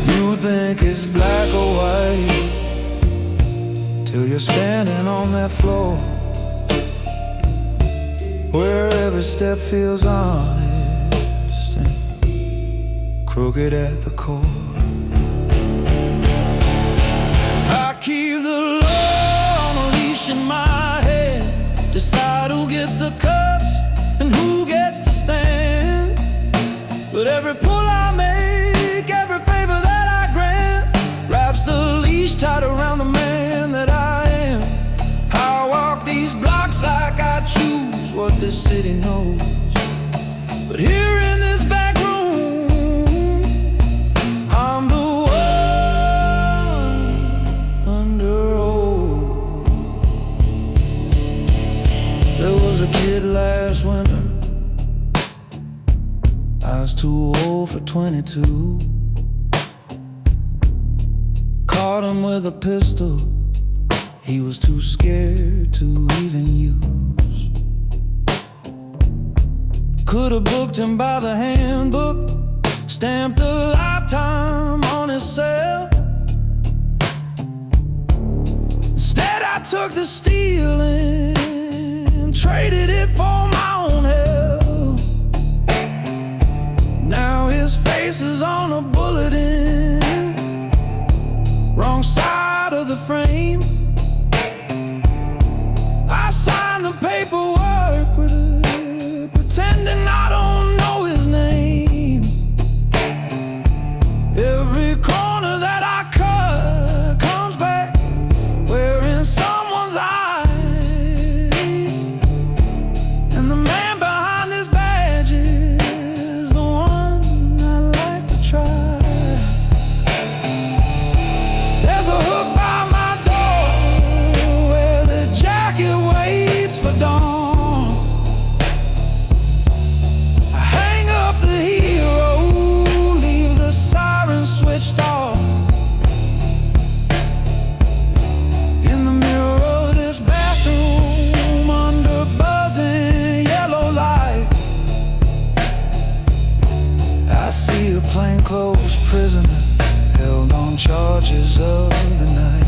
You think it's black or white till you're standing on that floor, where every step feels honest and crooked at the core. I keep the law on a leash in my head, decide who gets the cups and who gets to stand. But every pull I make, every favor that I grant, wraps the leash tight around the man that I am. I walk these blocks like I choose what this city knows, but here in this back room, I'm the one under oath. There was a kid last winter, I was too old for 22. Caught him with a pistol, he was too scared to even use. Could've booked him by the handbook, stamped a lifetime on his cell. Instead I took the stealing and traded it for my own hell. Now his face is on a bulletin, wrong side of the frame. I signed the paperwork with her, pretending I don't know his name. Every corner that I cut comes back wearing someone's eyes, and the man behind this badge is the one I like to try. There's a hook by my door where the jacket waits for dawn. I hang up the hero, leave the siren switched off. In the mirror of this bathroom, under buzzing yellow light, I see a plainclothes prisoner held on charges of the night.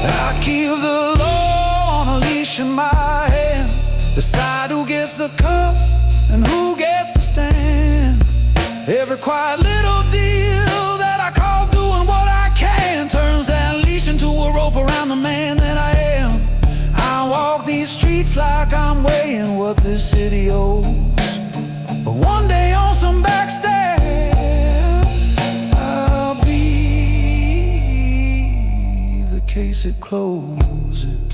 I keep the law on a leash in my hand, decide who gets the cup and who gets to stand. Every quiet little deal that I call doing what I can turns that leash into a rope around the man that I am. I walk these streets like I'm weighing what this city owes, but one day on some back stairs I'll be the case it closes.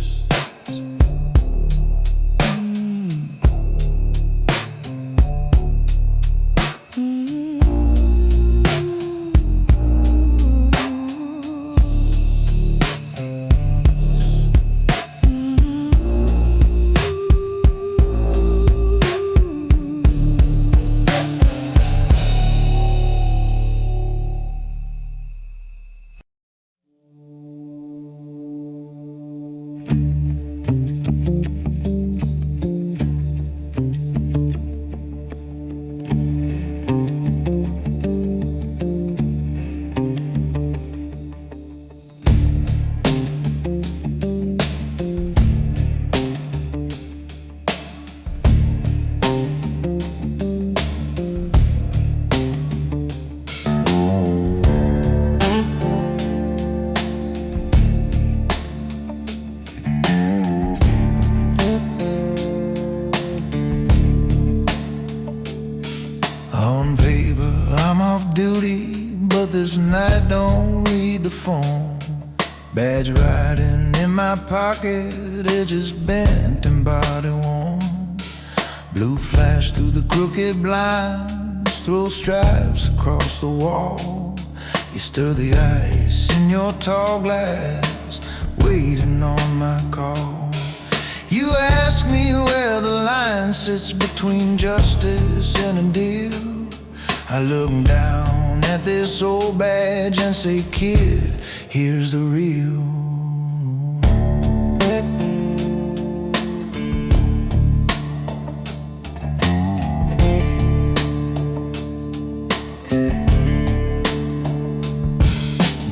On paper, I'm off duty, but this night don't read the phone. Badge riding in my pocket, edges bent and body worn. Blue flash through the crooked blinds, throw stripes across the wall. You stir the ice in your tall glass, waiting on my call. You ask me where the line sits between justice and a deal. I look down at this old badge and say, kid, here's the real.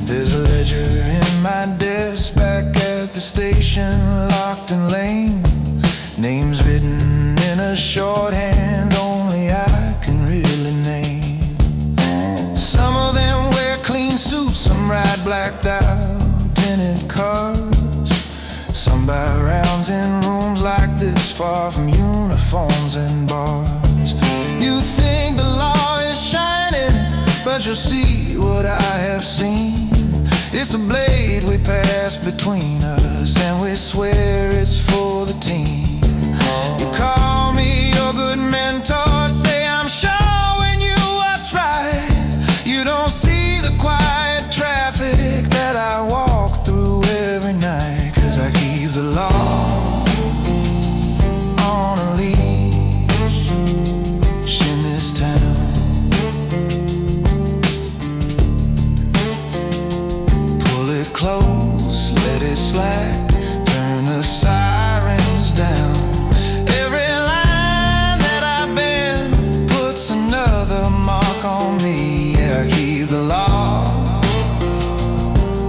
There's a ledger in my desk back at the station, locked and lame. Names written in a shorthand only I can really name. Some of them wear clean suits, some ride blacked out tinted cars. Some buy rounds in rooms like this, far from uniforms and bars. You think the law is shining, but you'll see what I have seen. It's a blade we pass between us, and we swear it's for the team. You call me your good mentor, say I'm showing you what's right. You don't see the quiet traffic that I walk through every night, 'cause I keep the law on a leash in this town. Pull it close, let it slack, turn the sirens down. Every line that I bend puts another mark on me. Yeah, I keep the law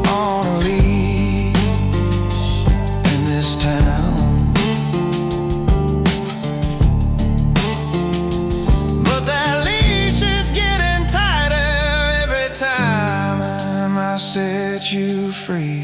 on a leash in this town. But that leash is getting tighter every time I set you free.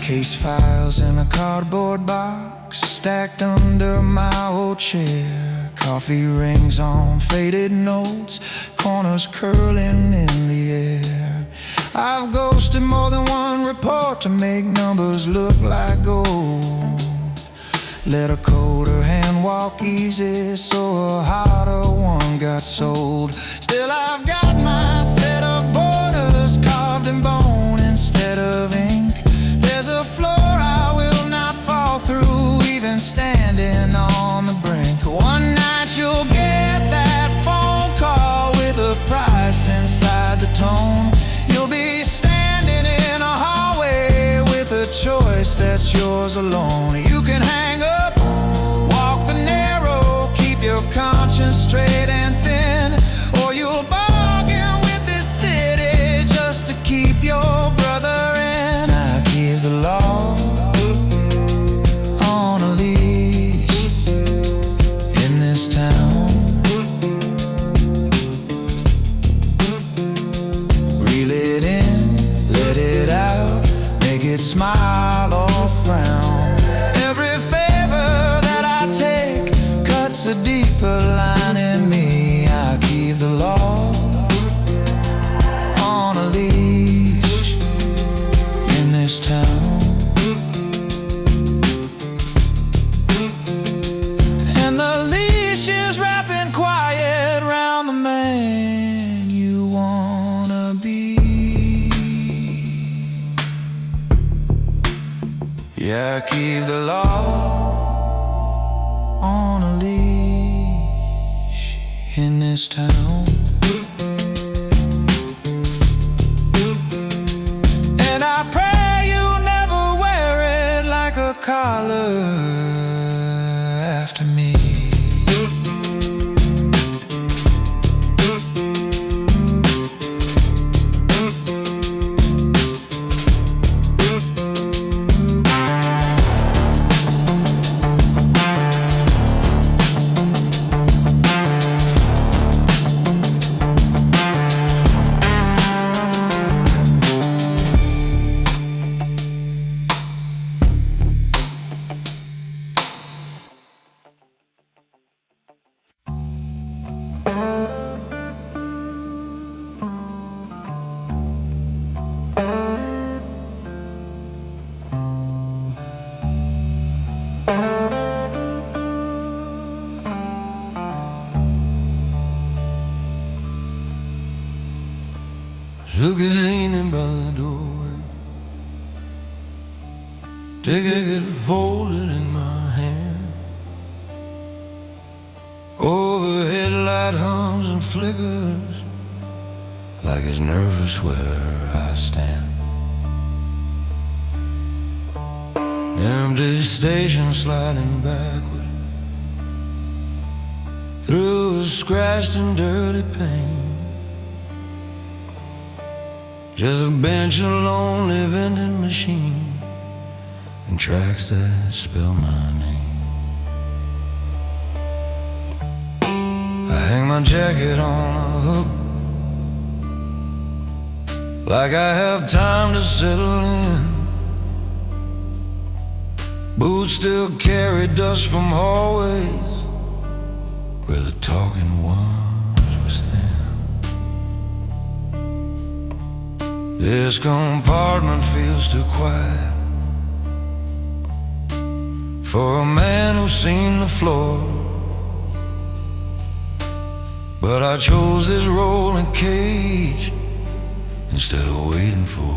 Case files in a cardboard box stacked under my old chair. Coffee rings on faded notes, corners curling in the air. I've ghosted more than one report to make numbers look like gold. Let a colder hand walk easy, so a harder one got sold. Still I've got my set of borders carved in bone instead of ink. There's a floor I will not fall it's yours alone. You can hang up, walk the narrow, keep your conscience straight and thin, or you'll bargain with this city just to keep your brother in. I keep the law on a leash in this town. Reel it in, let it out, make it smile or frown. Every favor that I take cuts a deeper line in me. I keep the law on a leash in this town. And the leash is wrapping quiet round the man you wanna be. Yeah, I keep the law on a leash in this town. And I pray you'll never wear it like a collar after me. Sugar's leaning by the doorway, ticket folded in my hand. Overhead light hums and flickers like it's nervous where I stand. Empty station sliding backward through a scratched and dirty pane. Just a bench, a lonely vending machine, and tracks that spell my name. I hang my jacket on a hook, like I have time to settle in. Boots still carry dust from hallways where the talking once was thin. This compartment feels too quiet for a man who's seen the floor, but I chose this rolling cage instead of waiting for a war.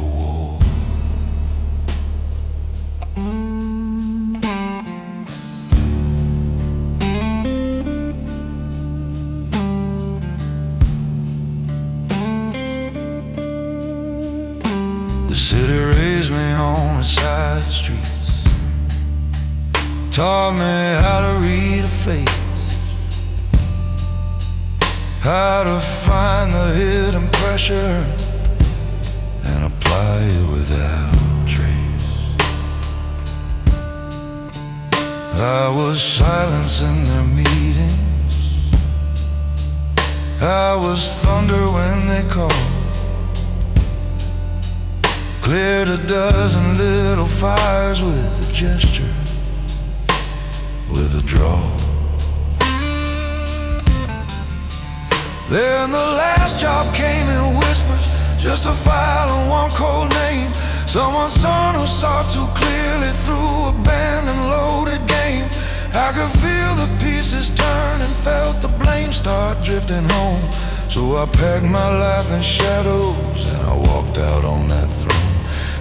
The city raised me on its side streets, taught me how to read a face, how to find the hidden pressure and apply it without trace. I was silence in their meetings, I was thunder when they called, cleared a dozen little fires with a gesture, with a draw. Then the last job came in whispers, just a file and one cold name. Someone's son who saw too clearly through a banned and loaded game. I could feel the pieces turn and felt the blame start drifting home. So I packed my life in shadows and I walked out on that throne.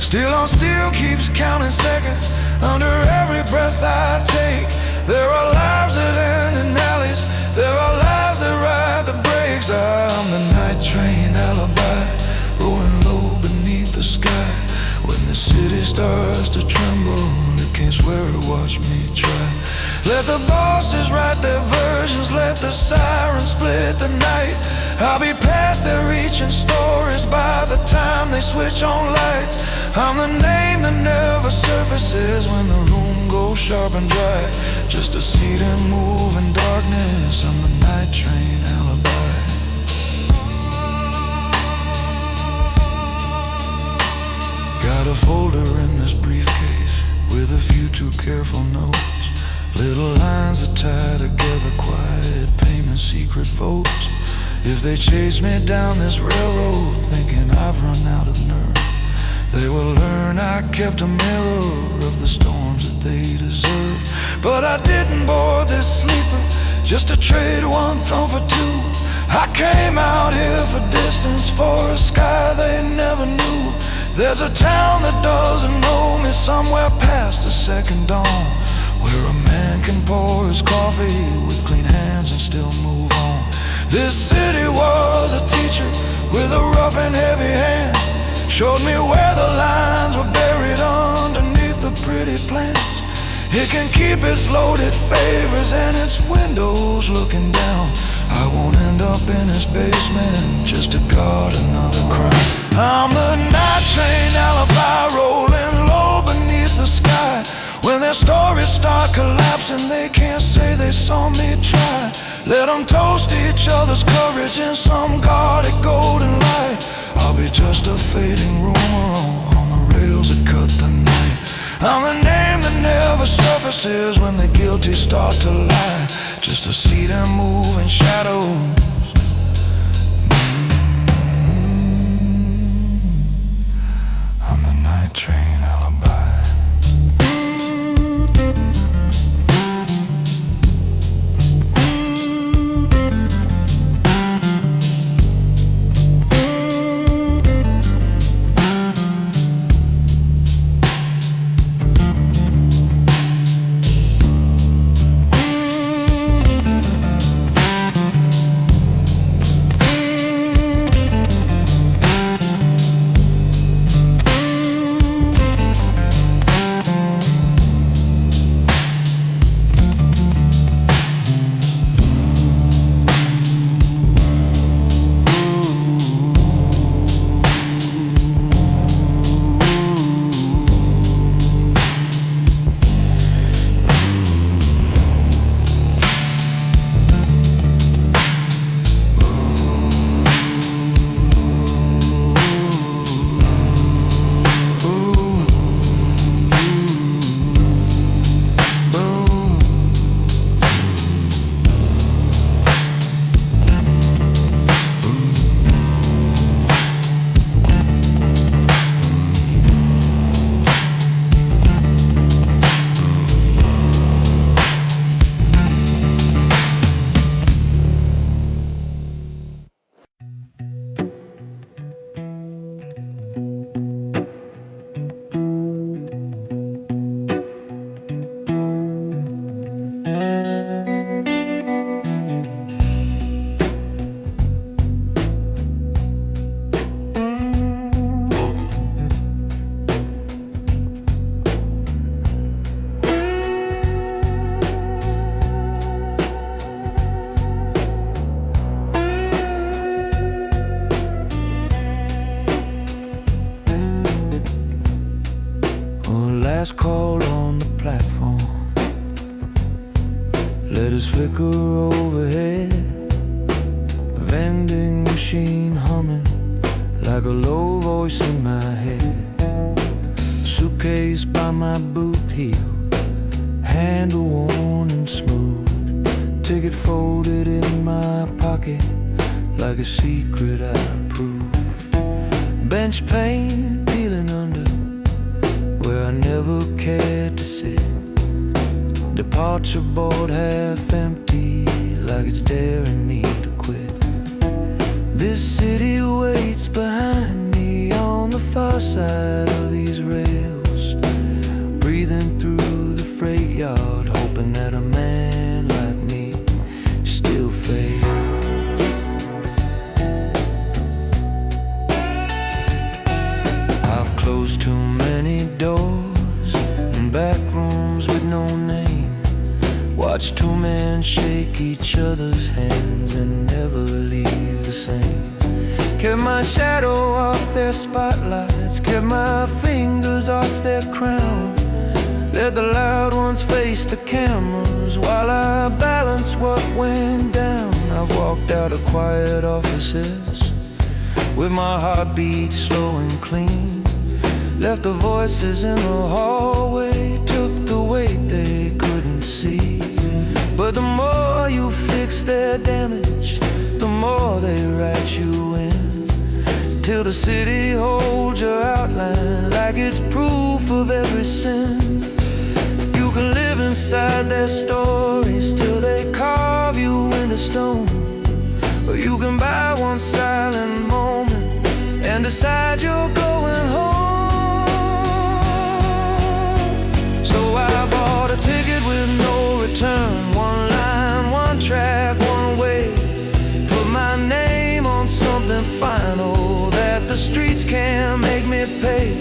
Steel on steel keeps counting seconds under every breath I take. There are lives that end in alleys, there are lives that ride the brakes. I'm the night train alibi, rolling low beneath the sky. When the city starts to tremble, swear it, watch me try. Let the bosses write their versions, let the sirens split the night. I'll be past their reaching stories by the time they switch on lights. I'm the name that never surfaces when the room goes sharp and dry. Just a seat and move in darkness, I'm the night train alibi. Got a folder in this briefcase with a few too careful notes. Little lines that tie together, quiet payment, secret votes. If they chase me down this railroad thinking I've run out of nerve, they will learn I kept a mirror of the storms that they deserve. But I didn't board this sleeper just to trade one throne for two. I came out here for distance, for a sky they never knew. There's a town that doesn't know me somewhere past the second dawn, where a man can pour his coffee with clean hands and still move on. This city was a teacher with a rough and heavy hand, showed me where the lines were buried underneath the pretty plans. It can keep its loaded favors and its windows looking down. I won't end up in his basement just to guard another crime. I'm the night train alibi, rolling low beneath the sky. When their stories start collapsing, they can't say they saw me try. Let them toast each other's courage in some guarded golden light. I'll be just a fading rumor on the rails that cut the night. I'm the name that never surfaces when the guilty start to lie. Just a seat and move in shadows. I'm the night train alibi. Last call on the platform, letters flicker overhead, a vending machine humming like a low voice in my head. Suitcase by my boot heel, handle worn and smooth, ticket folded in my pocket like a secret I proved. Bench paint peeling under where I never cared to sit. Departure board half empty, like it's daring me to quit. This city waits behind me on the far side of these rails, breathing through the freight yard, hoping that a man like me still fails. I've closed too many doors and back rooms Watch two men shake each other's hands and never leave the same. Kept my shadow off their spotlights, kept my fingers off their crown. Let the loud ones face the cameras while I balance what went down. I've walked out of quiet offices with my heartbeat slow and clean. Left the voices in the hallway, took the weight they couldn't see. But the more you fix their damage, the more they write you in, till the city holds your outline like it's proof of every sin. You can live inside their stories till they carve you into stone, or you can buy one silent moment and decide you're going home. So I bought a ticket with no return, one line, one track, one way. Put my name on something final that the streets can't make me pay.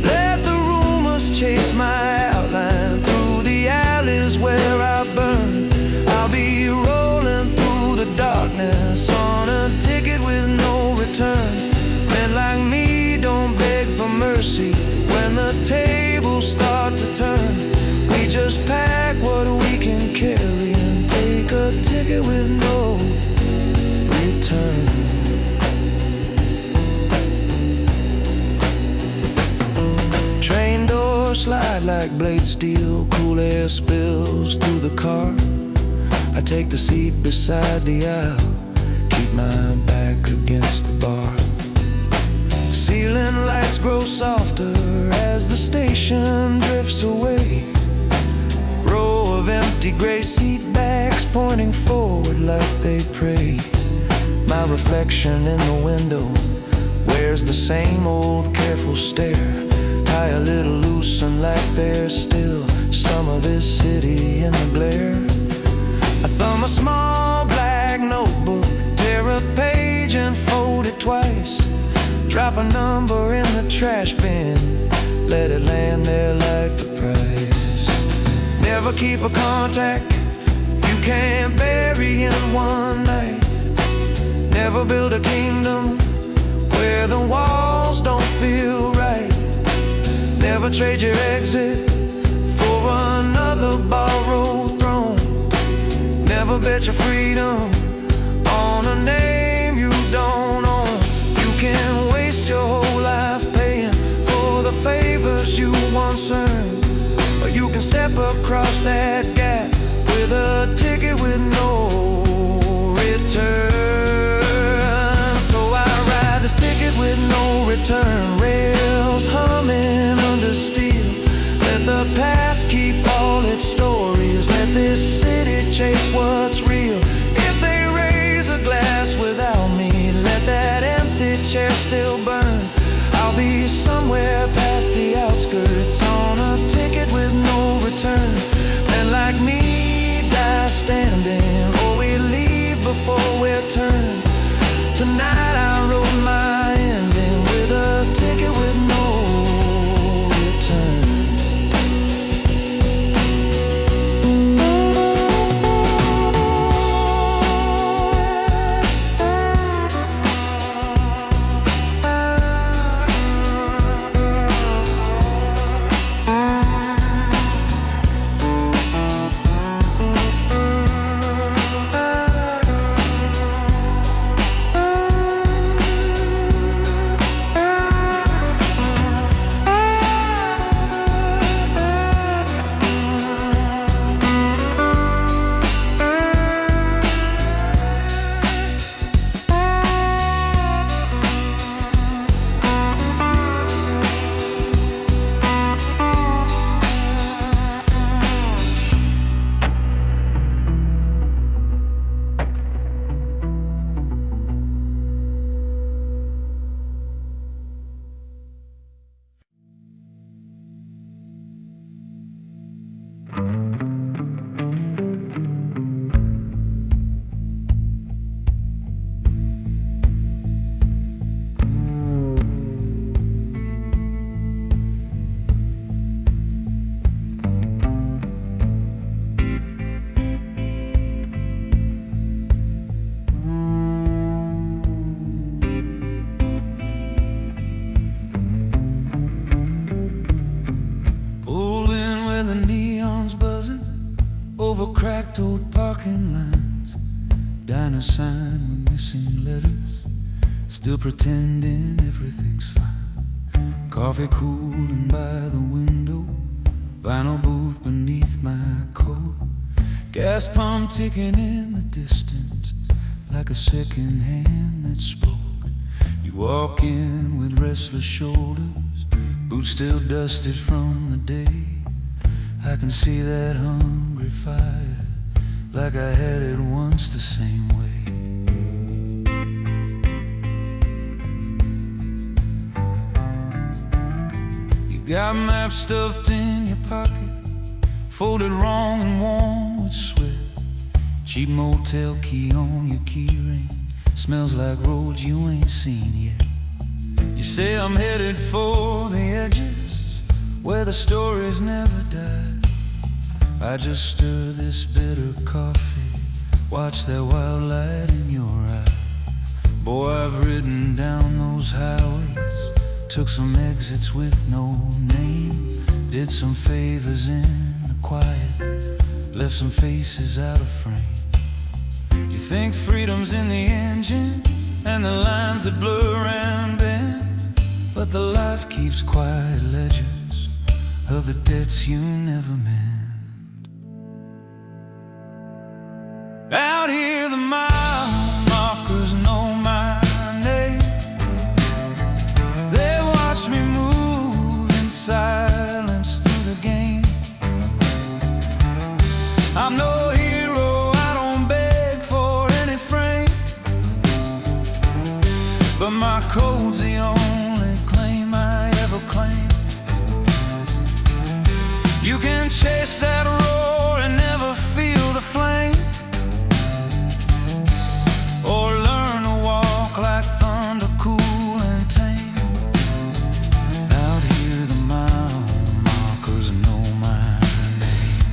Let the rumors chase my outline through the alleys where I burn. I'll be rolling through the darkness on a ticket with no return. Men like me don't beg for mercy when the tables start to turn. We just pack what we can carry and take a ticket with no return. Train doors slide like blade steel, cool air spills through the car. I take the seat beside the aisle, keep my back against the bar. Ceiling lights grow softer as the station drifts away. Row of empty gray seat backs pointing forward like they pray. My reflection in the window wears the same old careful stare. Tie a little loose and like there's still some of this city in the glare. I thumb a small black notebook, tear a page and fold it twice. Drop a number in the trash bin, let it land there like the price. Never keep a contact you can't bury in one night. Never build a kingdom where the walls don't feel right. Never trade your exit for another borrowed throne. Never bet your freedom on a name you don't own. You can waste your whole life paying for the favors you once earned, or you can step across that gap with a ticket with no return. So I ride this ticket with no return, rails humming under steel. Let the past keep all its stories, let this city chase what's real. If they raise a glass without me, let that empty chair still burn. I'll be somewhere past the outskirts on a ticket with no return. Men like me die standing, or we leave before we're turned. Tonight I wrote my ending with a ticket over cracked old parking lines, diner sign with missing letters, still pretending everything's fine. Coffee cooling by the window, vinyl booth beneath my coat, gas pump ticking in the distance like a second hand that spoke. You walk in with restless shoulders, boots still dusted from the day. I can see that hungry fire like I had it once the same way. You got maps stuffed in your pocket, folded wrong and warm with sweat. Cheap motel key on your key ring, smells like roads you ain't seen yet. You say I'm headed for the edges, where the stories never die. I just stir this bitter coffee, watch that wild light in your eye. Boy, I've ridden down those highways, took some exits with no name, did some favors in the quiet, left some faces out of frame. You think freedom's in the engine and the lines that blur and bend, but the life keeps quiet ledgers of the debts you never mend. Out here the mile markers know my name. They watch me move in silence through the game. I'm no hero, I don't beg for any frame, but my code's the only claim I ever claim. You can chase that roar and never feel the flame, or learn to walk like thunder, cool and tame. Out here the mile markers know my name.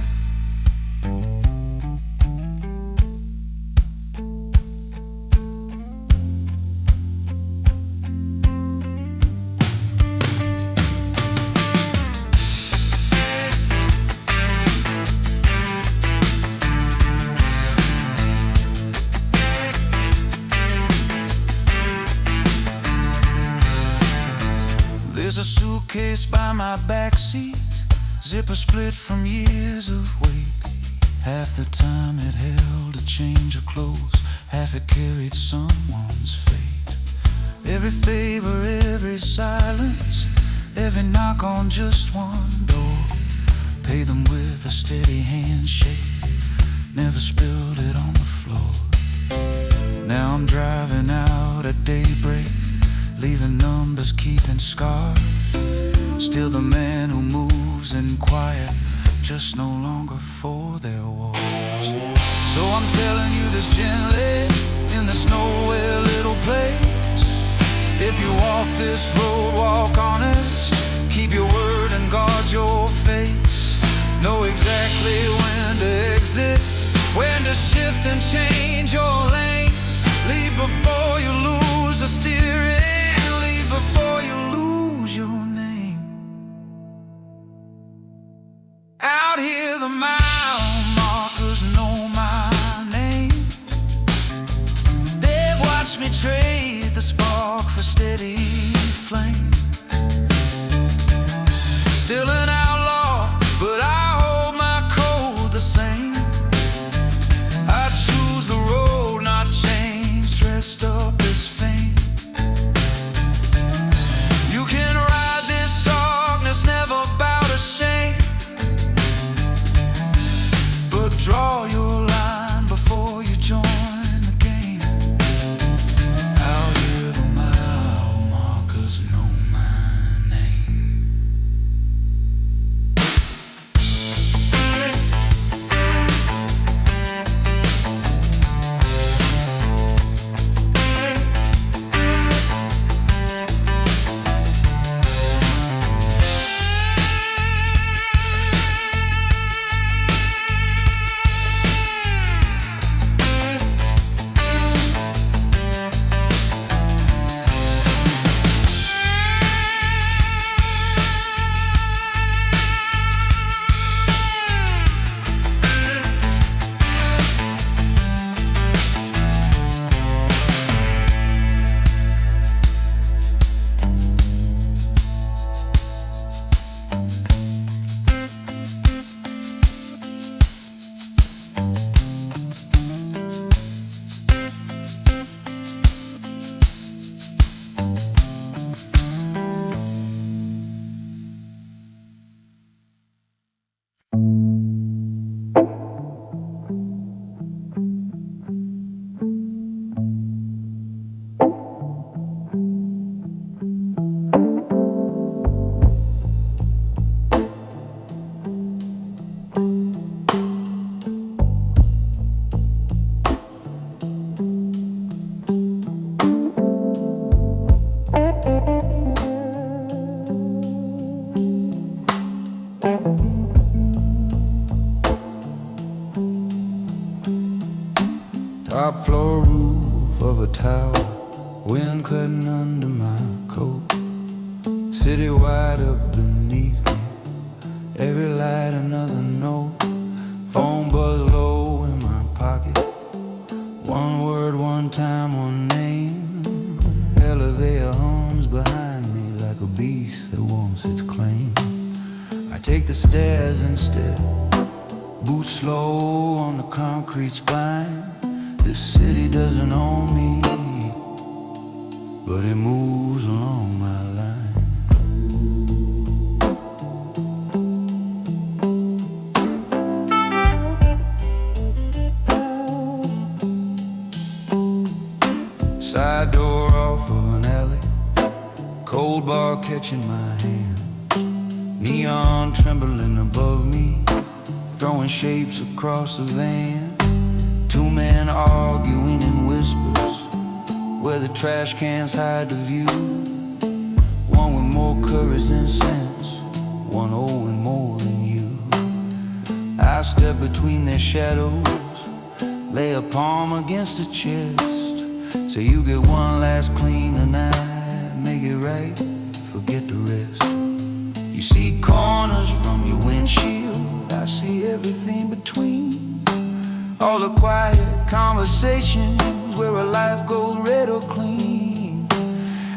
There's a suitcase by my backseat, zipper split from years of weight. Half the time it held a change of clothes, half it carried someone's fate. Every favor, every silence, every knock on just one door, pay them with a steady handshake, never spilled it on the floor. Now I'm driving out at daybreak, leaving numbers, keeping scars. Still the man who moves in quiet, just no longer for their wars. So I'm telling you this gently, in this nowhere little place. If you walk this road, walk honest, keep your word and guard your face. Know exactly when to exit, when to shift and change your lane. Leave before you lose the steering, leave before you lose your name. Out here the mile markers know my name. They've watched me trade the spark for steady flame. Still an outlaw, but I hold my code the same. I choose the road, not change, dressed up as fame. You can ride this darkness, never bow to shame, but draw your line before you join the game. Out here the mile markers know my wind cutting under my coat. City wide up beneath me, every light another note. Phone buzz low in my pocket, one word, one time, one name. Elevator hums behind me like a beast that wants its claim. I take the stairs instead, boots slow on the concrete spine. This city doesn't own me, but it moves along my line. Side door off of an alley, cold bar catching my hand. Neon trembling above me, throwing shapes across the van. Two men arguing in whispers, where the trash cans hide the view. One with more courage than sense, one owing more than you. I step between their shadows, lay a palm against the chest. So you get one last clean tonight, make it right, forget the rest. You see corners from your windshield, I see everything between. All the quiet conversations where a life goes red or clean.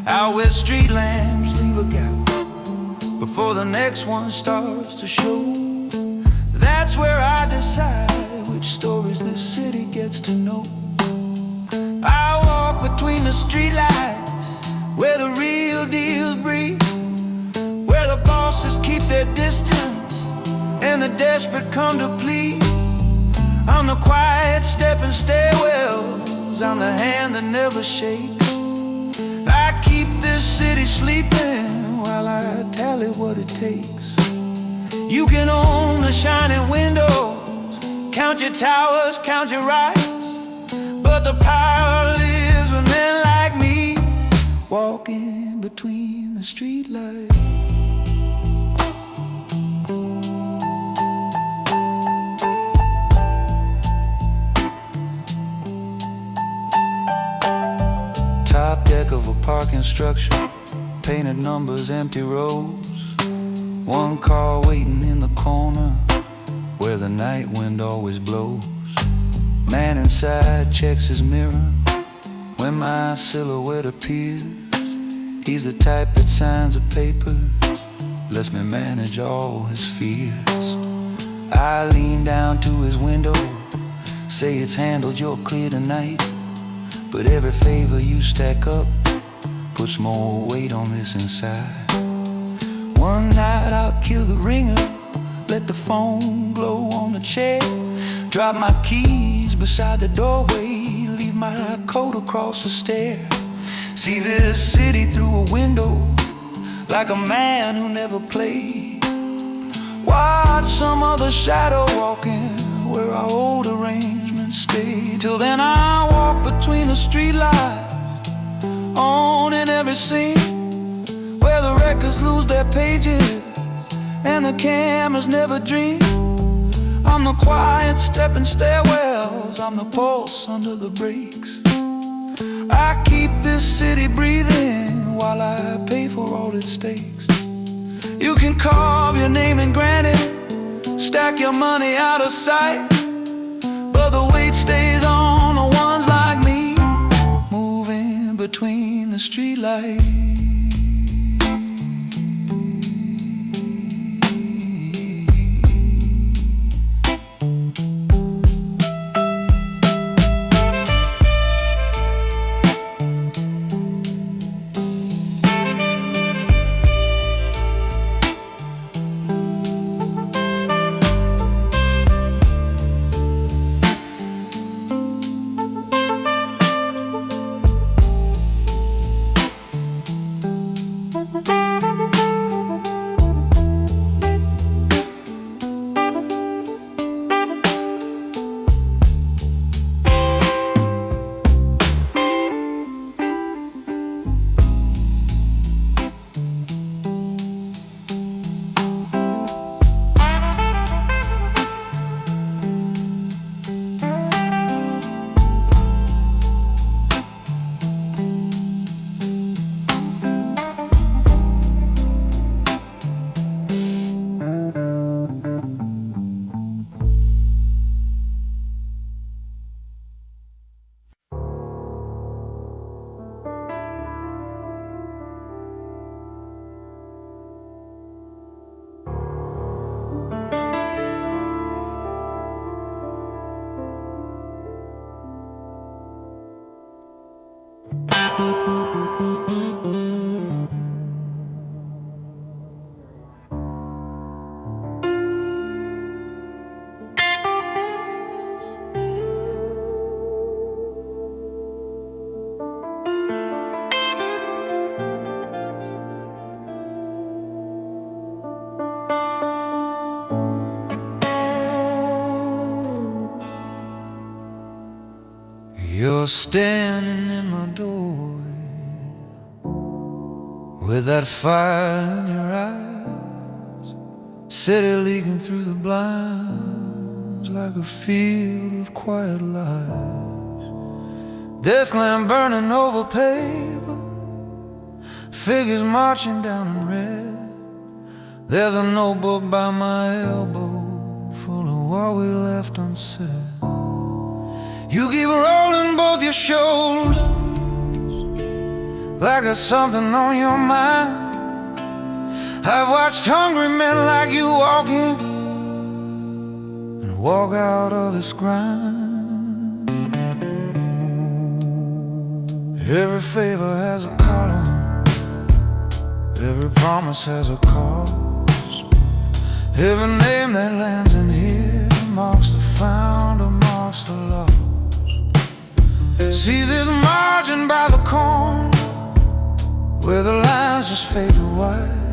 Out where street lamps leave a gap before the next one starts to show. That's where I decide which stories this city gets to know. I walk between the streetlights, where the real deals breathe, where the bosses keep their distance and the desperate come to plead. I'm the quiet stepping stairwells, I'm the hand that never shakes. I keep this city sleeping while I tally what it takes. You can own the shining windows, count your towers, count your rights, but the power lives with men like me, walking between the streetlights. Top deck of a parking structure, painted numbers, empty rows. One car waiting in the corner, where the night wind always blows. Man inside checks his mirror when my silhouette appears. He's the type that signs the papers, lets me manage all his fears. I lean down to his window, say it's handled, you're clear tonight. But every favor you stack up puts more weight on this inside. One night I'll kill the ringer, let the phone glow on the chair, drop my keys beside the doorway, leave my coat across the stair. See this city through a window, like a man who never played. Watch some other shadow walking where our old arrangements stay. Till then I walk between the streetlights, on in every scene, where the records lose their pages and the cameras never dream. I'm the quiet stepping stairwells, I'm the pulse under the brakes. I keep this city breathing while I pay for all its stakes. You can carve your name in granite, stack your money out of sight, but the weight stays on the ones like me, moving between the streetlights. You're standing in my doorway with that fire in your eyes, city leaking through the blinds like a field of quiet lies. Desk lamp burning over paper, figures marching down in red. There's a notebook by my elbow full of what we left unsaid. You keep rolling both your shoulders like there's something on your mind. I've watched hungry men like you walk in and walk out of this grind. Every favor has a column, every promise has a cause. Every name that lands in here marks the founder, marks the lost. See this margin by the corner where the lines just fade to white.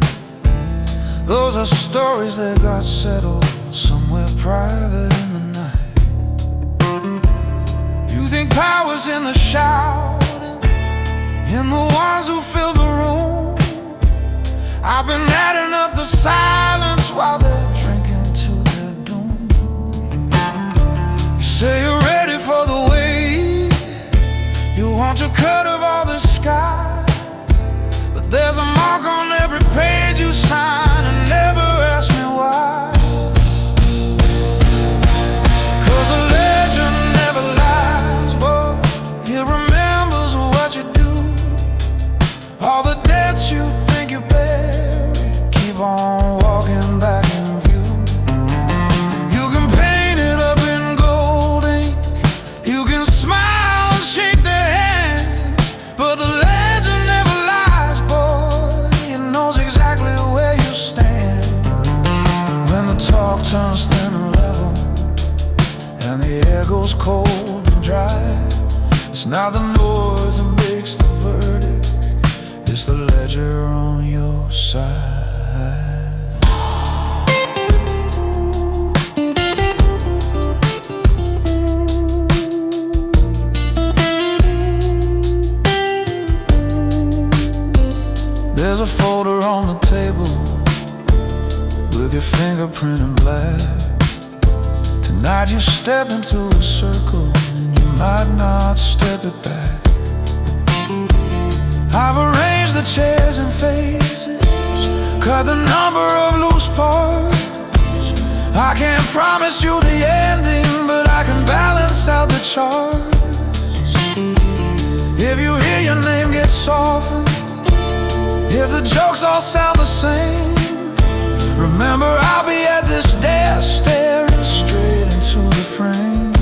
Those are stories that got settled somewhere private in the night. You think power's in the shouting, in the ones who fill the room. I've been adding up the silence while they're drinking to their doom. You say you're ready for the wave, you want your cut of all the sky, but there's a mark on every page you sign, and never ask me why. 'Cause a legend never lies, boy. It remembers what you do. All the debts you think you bury keep on walking back in view. You can paint it up in gold ink, you can smile and shake their hands, but the legend never lies, boy. It knows exactly where you stand. When the talk turns thin and level and the air goes cold and dry, it's not the noise that makes the verdict, it's the ledger on your side. There's a folder on the table with your fingerprint in black. Tonight you step into a circle and you might not step it back. I've arranged the chairs and faces, cut the number of loose parts. I can't promise you the ending, but I can balance out the charts. If you hear your name get softened, if the jokes all sound the same, remember I'll be at this desk staring straight into the frame.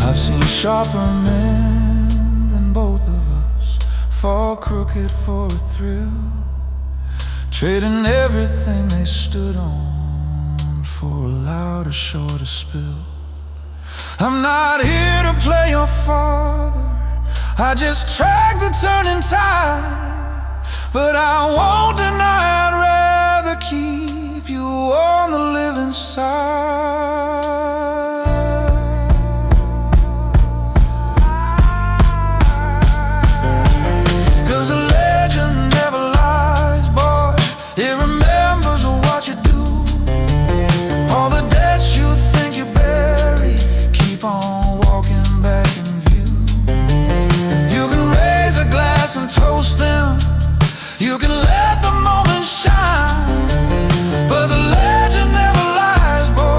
I've seen sharper men than both of us fall crooked for a thrill, trading everything they stood on for a louder, shorter spill. I'm not here to play your father, I just track the turning tide, but I won't deny I'd rather keep you on the living side. 'Cause a legend never lies, boy. It remembers what you do. All the debts you think you bury keep on walking back in view. You can raise a glass and toast them, you can let the moment shine, but the legend never lies, boy.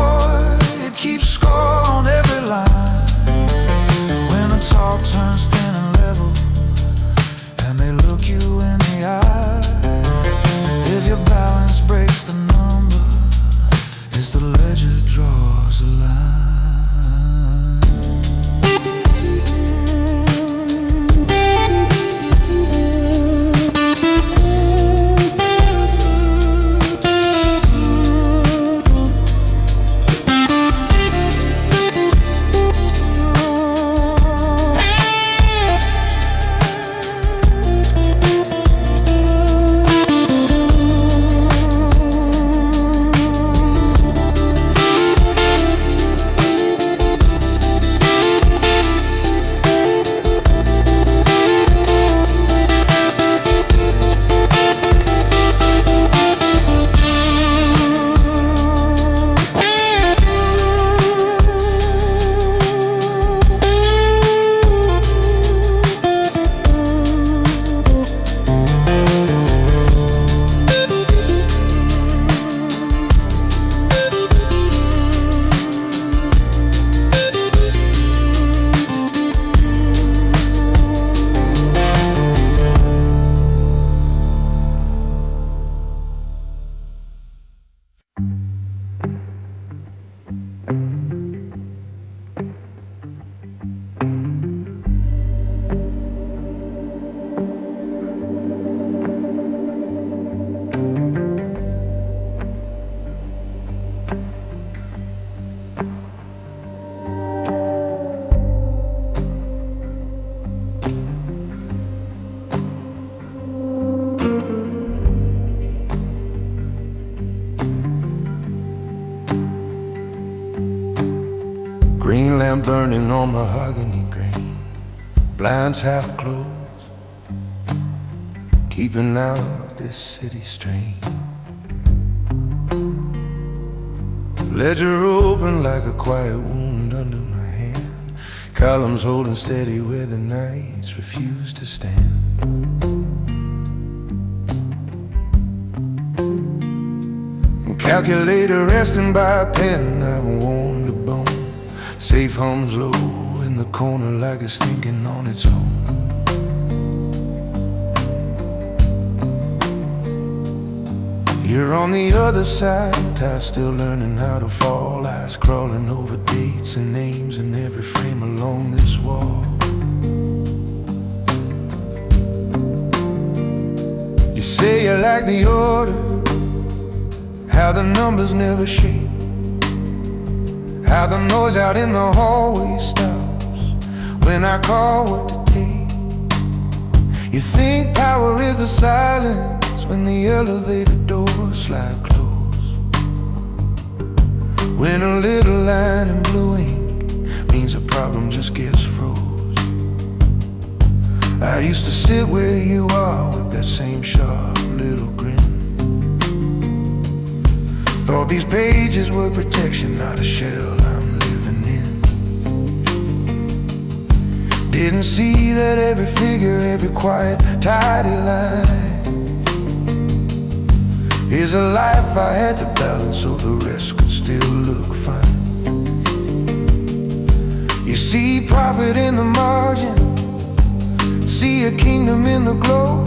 lamp burning on mahogany grain, blinds half closed, keeping out this city strain. Ledger open like a quiet wound under my hand, columns holding steady where the nights refuse to stand. Calculator resting by a pen I've worn to bone. Safe hums low in the corner like it's thinking on its own. You're on the other side, tired still learning how to fall. Eyes crawling over dates and names in every frame along this wall. You say you like the order, how the numbers never shake, how the noise out in the hallway stops when I call what to take. You think power is the silence when the elevator doors slide close, when a little line in blue ink means a problem just gets froze. I used to sit where you are with that same sharp little grin. Thought these pages were protection, not a shell I'm living in. Didn't see that every figure, every quiet, tidy line is a life I had to balance so the rest could still look fine. You see profit in the margin, see a kingdom in the glow.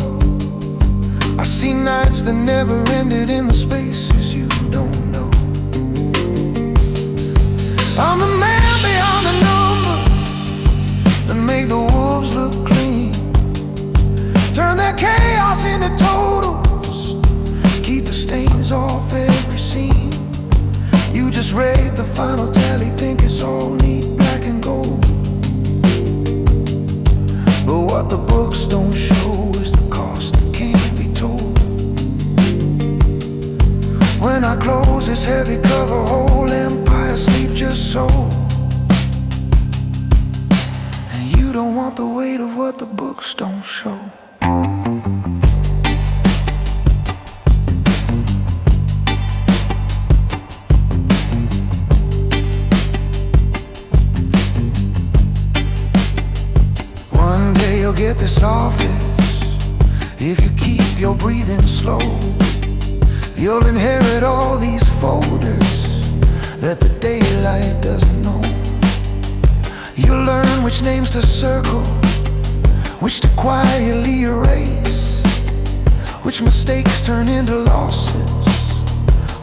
I see nights that never ended in the spaces you don't know. I'm the man beyond the numbers that make the wolves look clean, turn their chaos into totals, keep the stains off every scene. You just read the final tally, think it's all neat, black and gold. But what the books don't show is the cost that can't be told. When I close this heavy cover, whole empire sleep just so. And you don't want the weight of what the books don't show. One day you'll get this office if you keep your breathing slow. You'll inherit all these folders that the daylight doesn't know. You'll learn which names to circle, which to quietly erase, which mistakes turn into losses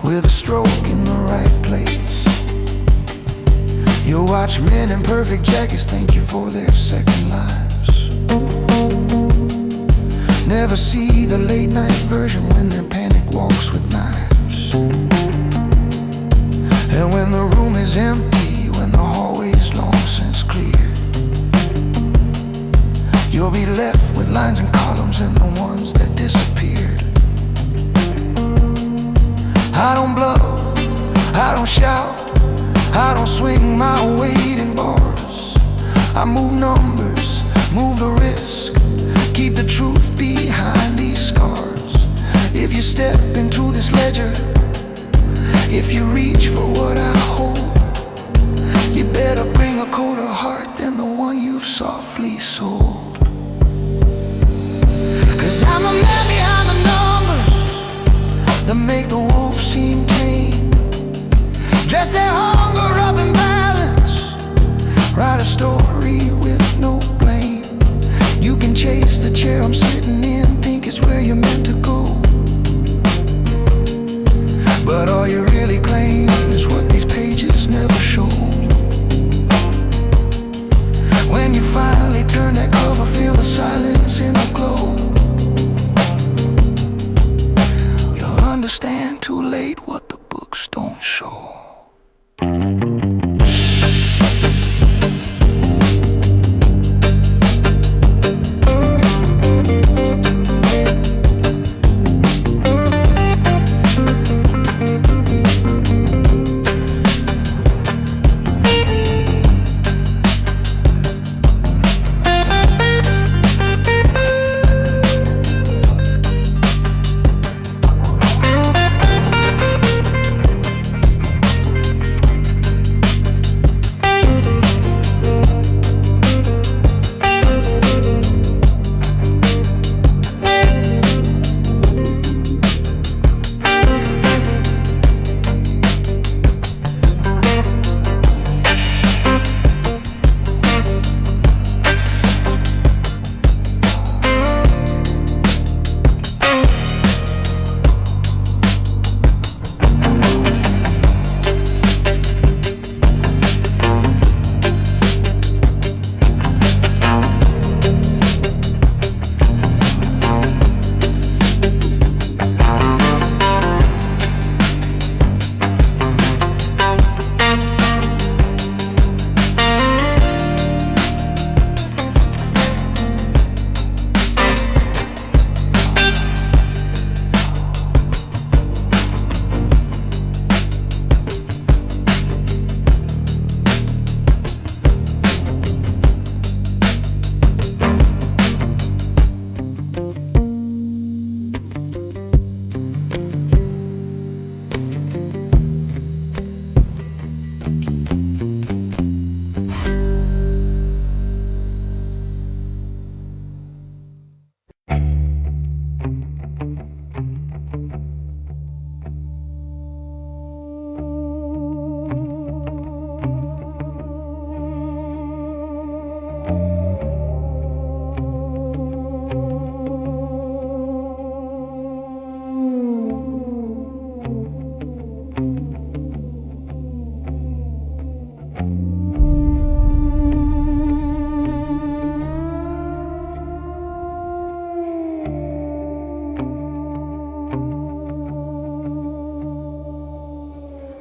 with a stroke in the right place. You'll watch men in perfect jackets thank you for their second lives. Never see the late night version when their panic walks with knives. And when the room is empty, when the hallway is long since clear, you'll be left with lines and columns and the ones that disappeared. I don't bluff, I don't shout, I don't swing my weight in bars. I move numbers, move the risk, keep the truth behind these scars. If you step into this ledger, if you reach for what I hold, you better bring a colder heart than the one you've softly sold. Cause I'm the man behind the numbers that make the wolf seem tame, dress their hunger up in balance, write a story with no blame. You can chase the chair I'm sitting in, think it's where you're meant to go, but all you really claim is what these pages never show. When you finally turn that cover, feel the silence in the glow. You'll understand too late what the books don't show.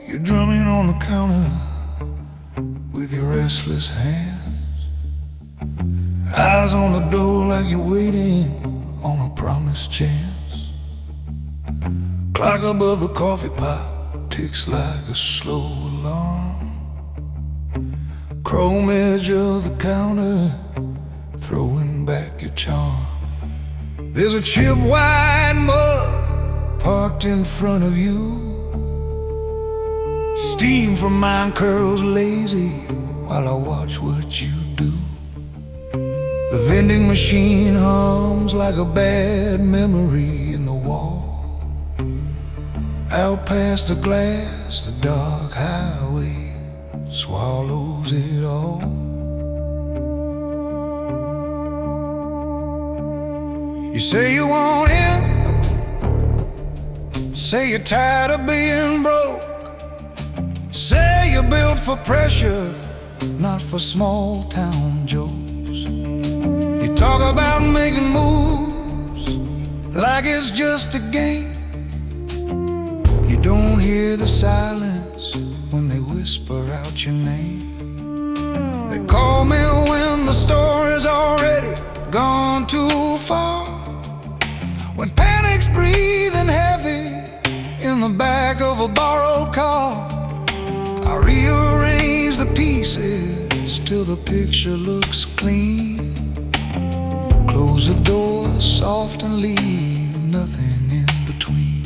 You're drumming on the counter with your restless hands, eyes on the door like you're waiting on a promised chance. Clock above the coffee pot ticks like a slow alarm. Chrome edge of the counter throwing back your charm. There's a chip white mug parked in front of you. Steam from mine curls lazy while I watch what you do. The vending machine hums like a bad memory in the wall. Out past the glass, the dark highway swallows it all. You say you want in, say you're tired of being broke, say you're built for pressure, not for small town jokes. You talk about making moves like it's just a game. You don't hear the silence when they whisper out your name. They call me when the story's already gone too far, when panic's breathing heavy in the back of a borrowed car. I rearrange the pieces till the picture looks clean. Close the door soft and leave nothing in between.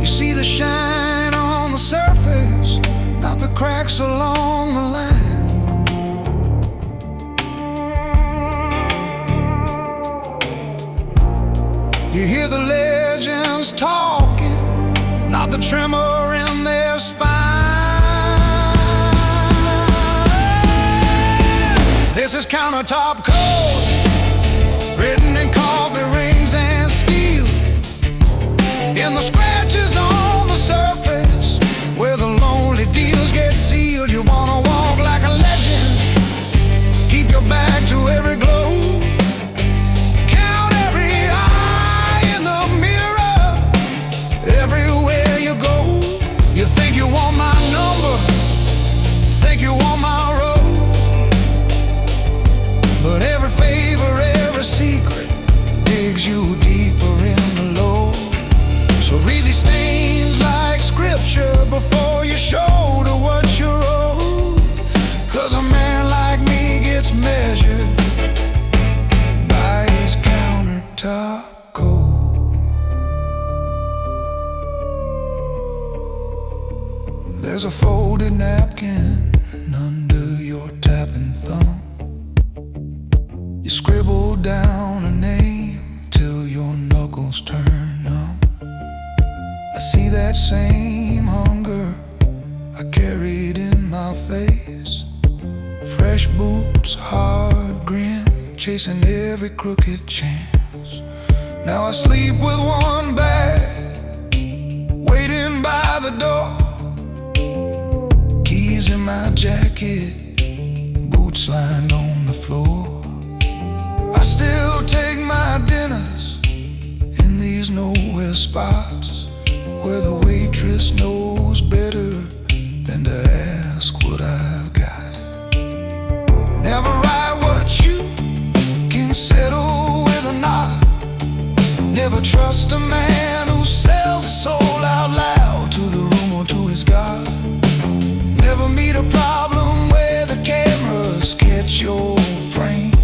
You see the shine on the surface, not the cracks along the line. You hear the legends talking, not the tremor in their spine. This is countertop code, written in coffee rings and steel. In the scratches on the surface, where the lonely deals get sealed. You wanna walk like a legend, keep your back to every glow. Count every eye in the mirror, everywhere you go. You think you want my number, think you want my road, but every favor, every secret digs you deeper in the low. So read these stains like scripture before you shoulder what you're owed. 'Cause a man like me gets measured by his countertop code. There's a folded napkin under your tapping thumb. You scribble down a name till your knuckles turn numb. I see that same hunger I carried in my face. Fresh boots, hard grin, chasing every crooked chance. Now I sleep with one bag waiting by the door. Keys in my jacket, boots lying on the floor. I still take my dinners in these nowhere spots, where the waitress knows better than to ask what I've got. Never write what you can settle with a nod. Never trust a man who sells his soul out loud to the room or to his God. Never meet a problem where the cameras catch your frame.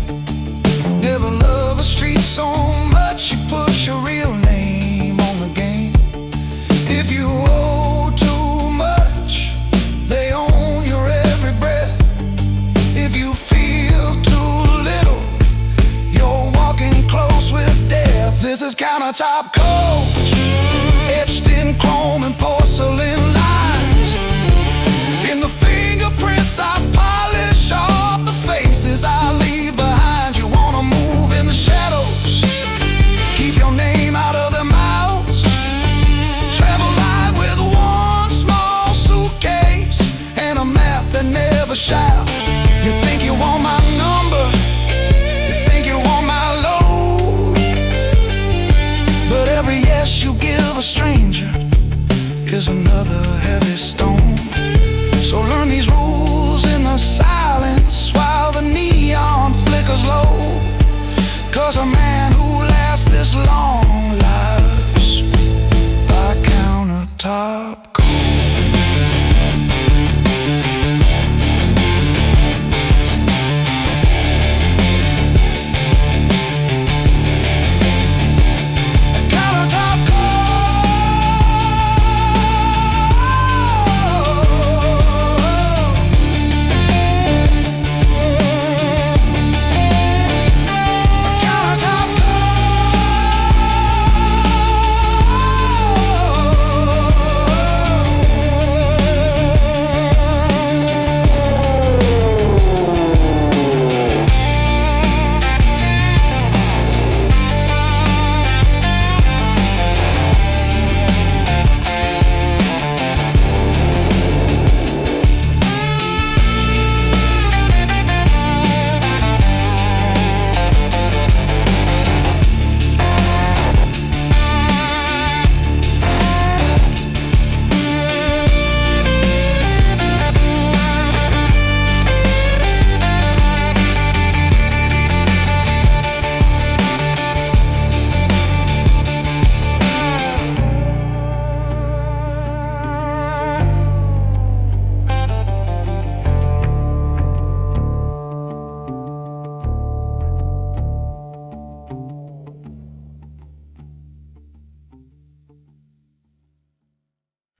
Never love a street so much you push a real name on the game. If you owe too much, they own your every breath. If you feel too little, you're walking close with death. This is countertop code, etched in chrome and porcelain lines. In the fingerprints I polish off the faces I leave behind. You wanna move in the shadows, keep your name out of their mouths. Travel light with one small suitcase and a map that never shouts. You think you want my number, you think you want my load, but every yes you give a stranger 'cause I'm not